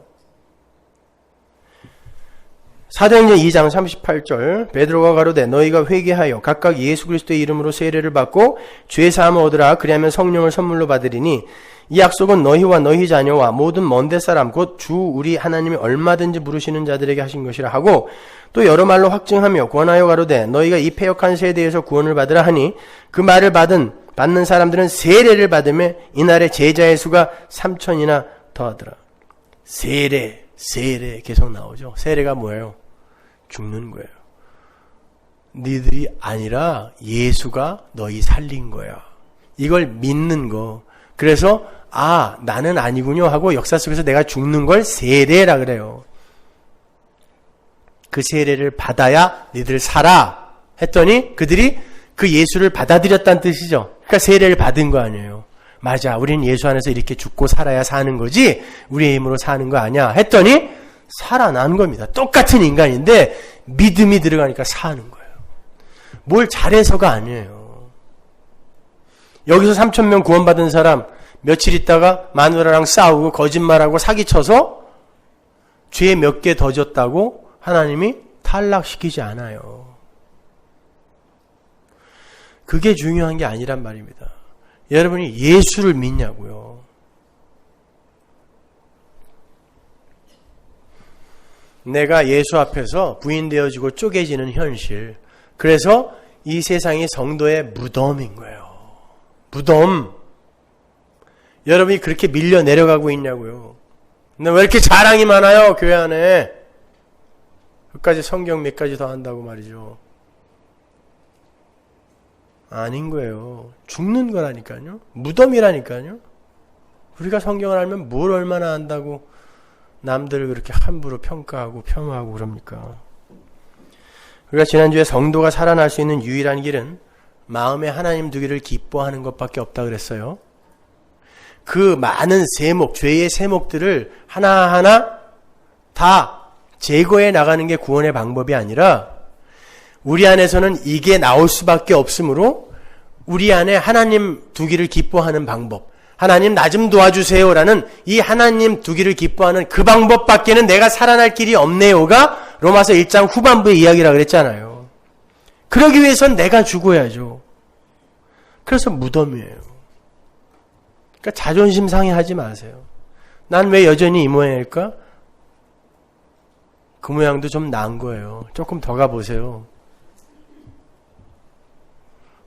사도행전 2장 38절 베드로가 가로되 너희가 회개하여 각각 예수 그리스도의 이름으로 세례를 받고 죄 사함을 얻으라. 그리하면 성령을 선물로 받으리니 이 약속은 너희와 너희 자녀와 모든 먼데 사람 곧 주 우리 하나님이 얼마든지 부르시는 자들에게 하신 것이라 하고 또 여러 말로 확증하며 권하여 가로되 너희가 이 패역한 세대에서 구원을 받으라 하니 그 말을 받는 사람들은 세례를 받으며 이날에 제자의 수가 3,000이나 더하더라. 세례 계속 나오죠. 세례가 뭐예요? 죽는 거예요. 니들이 아니라 예수가 너희 살린 거야. 이걸 믿는 거. 그래서 나는 아니군요 하고 역사 속에서 내가 죽는 걸 세례라 그래요. 그 세례를 받아야 니들 살아 했더니 그들이 그 예수를 받아들였다는 뜻이죠. 그러니까 세례를 받은 거 아니에요. 맞아, 우린 예수 안에서 이렇게 죽고 살아야 사는 거지 우리의 힘으로 사는 거 아니야 했더니 살아난 겁니다. 똑같은 인간인데 믿음이 들어가니까 사는 거예요. 뭘 잘해서가 아니에요. 여기서 3,000명 구원받은 사람 며칠 있다가 마누라랑 싸우고 거짓말하고 사기쳐서 죄 몇 개 더 졌다고 하나님이 탈락시키지 않아요. 그게 중요한 게 아니란 말입니다. 여러분이 예수를 믿냐고요. 내가 예수 앞에서 부인되어지고 쪼개지는 현실. 그래서 이 세상이 성도의 무덤인 거예요. 무덤. 여러분이 그렇게 밀려 내려가고 있냐고요. 근데 왜 이렇게 자랑이 많아요, 교회 안에. 끝까지 성경 몇 가지 더 한다고 말이죠. 아닌 거예요. 죽는 거라니까요. 무덤이라니까요. 우리가 성경을 알면 뭘 얼마나 안다고 남들을 그렇게 함부로 평가하고 폄하하고 그럽니까? 우리가 지난주에 성도가 살아날 수 있는 유일한 길은 마음에 하나님 두기를 기뻐하는 것밖에 없다 그랬어요. 그 많은 세목, 죄의 세목들을 하나하나 다 제거해 나가는 게 구원의 방법이 아니라 우리 안에서는 이게 나올 수밖에 없으므로 우리 안에 하나님 두기를 기뻐하는 방법, 하나님 나 좀 도와주세요라는 이 하나님 두기를 기뻐하는 그 방법밖에는 내가 살아날 길이 없네요가 로마서 1장 후반부의 이야기라 그랬잖아요. 그러기 위해선 내가 죽어야죠. 그래서 무덤이에요. 그러니까 자존심 상해하지 마세요. 난 왜 여전히 이 모양일까? 그 모양도 좀 나은 거예요. 조금 더 가보세요.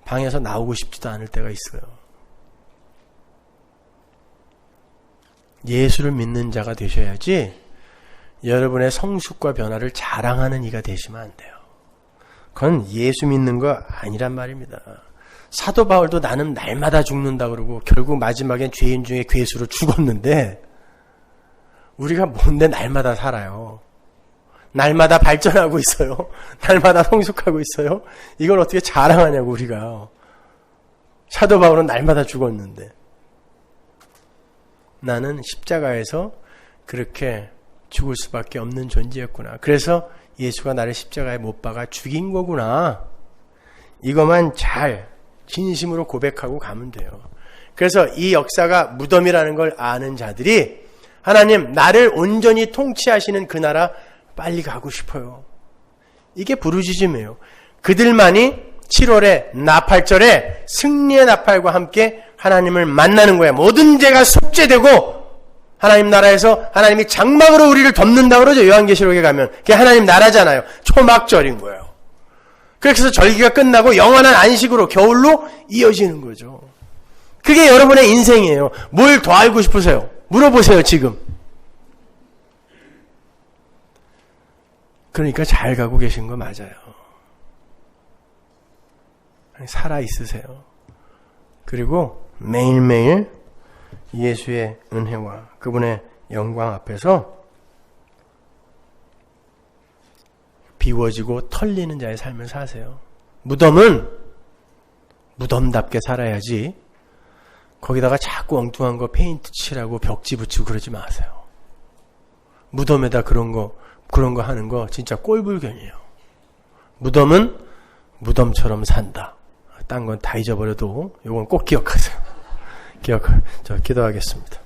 방에서 나오고 싶지도 않을 때가 있어요. 예수를 믿는 자가 되셔야지 여러분의 성숙과 변화를 자랑하는 이가 되시면 안 돼요. 그건 예수 믿는 거 아니란 말입니다. 사도 바울도 나는 날마다 죽는다 그러고 결국 마지막엔 죄인 중에 괴수로 죽었는데 우리가 뭔데 날마다 살아요. 날마다 발전하고 있어요. 날마다 성숙하고 있어요. 이걸 어떻게 자랑하냐고 우리가. 사도 바울은 날마다 죽었는데 나는 십자가에서 그렇게 죽을 수밖에 없는 존재였구나. 그래서 예수가 나를 십자가에 못 박아 죽인 거구나. 이것만 잘 진심으로 고백하고 가면 돼요. 그래서 이 역사가 무덤이라는 걸 아는 자들이 하나님 나를 온전히 통치하시는 그 나라 빨리 가고 싶어요. 이게 부르짖음이에요. 그들만이 7월에 나팔절에 승리의 나팔과 함께 하나님을 만나는 거야. 모든 죄가 속죄되고 하나님 나라에서 하나님이 장막으로 우리를 덮는다 그러죠. 요한계시록에 가면. 그게 하나님 나라잖아요. 초막절인 거예요. 그래서 절기가 끝나고 영원한 안식으로 겨울로 이어지는 거죠. 그게 여러분의 인생이에요. 뭘 더 알고 싶으세요? 물어보세요 지금. 그러니까 잘 가고 계신 거 맞아요. 살아있으세요. 그리고 매일매일 예수의 은혜와 그분의 영광 앞에서 비워지고 털리는 자의 삶을 사세요. 무덤은 무덤답게 살아야지 거기다가 자꾸 엉뚱한 거 페인트 칠하고 벽지 붙이고 그러지 마세요. 무덤에다 그런 거 하는 거 진짜 꼴불견이에요. 무덤은 무덤처럼 산다. 딴 건 다 잊어버려도 이건 꼭 기억하세요. 저 기도하겠습니다.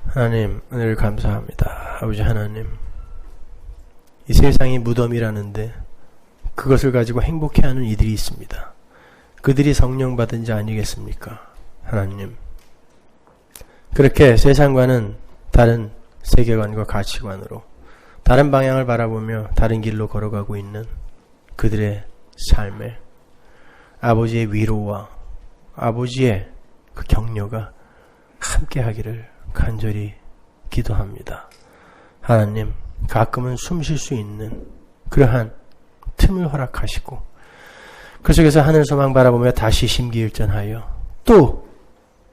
하나님, 은혜를 감사합니다. 아버지 하나님, 이 세상이 무덤이라는데 그것을 가지고 행복해하는 이들이 있습니다. 그들이 성령 받은 자 아니겠습니까? 하나님, 그렇게 세상과는 다른 세계관과 가치관으로 다른 방향을 바라보며 다른 길로 걸어가고 있는 그들의 삶에 아버지의 위로와 아버지의 그 격려가 함께 하기를 간절히 기도합니다. 하나님, 가끔은 숨 쉴 수 있는 그러한 틈을 허락하시고 그 속에서 하늘 소망 바라보며 다시 심기일전하여 또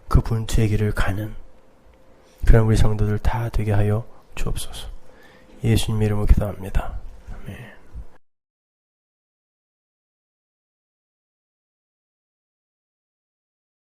그 분투의 길을 가는 그런 우리 성도들 다 되게 하여 주옵소서. 예수님 이름으로 기도합니다. 아멘.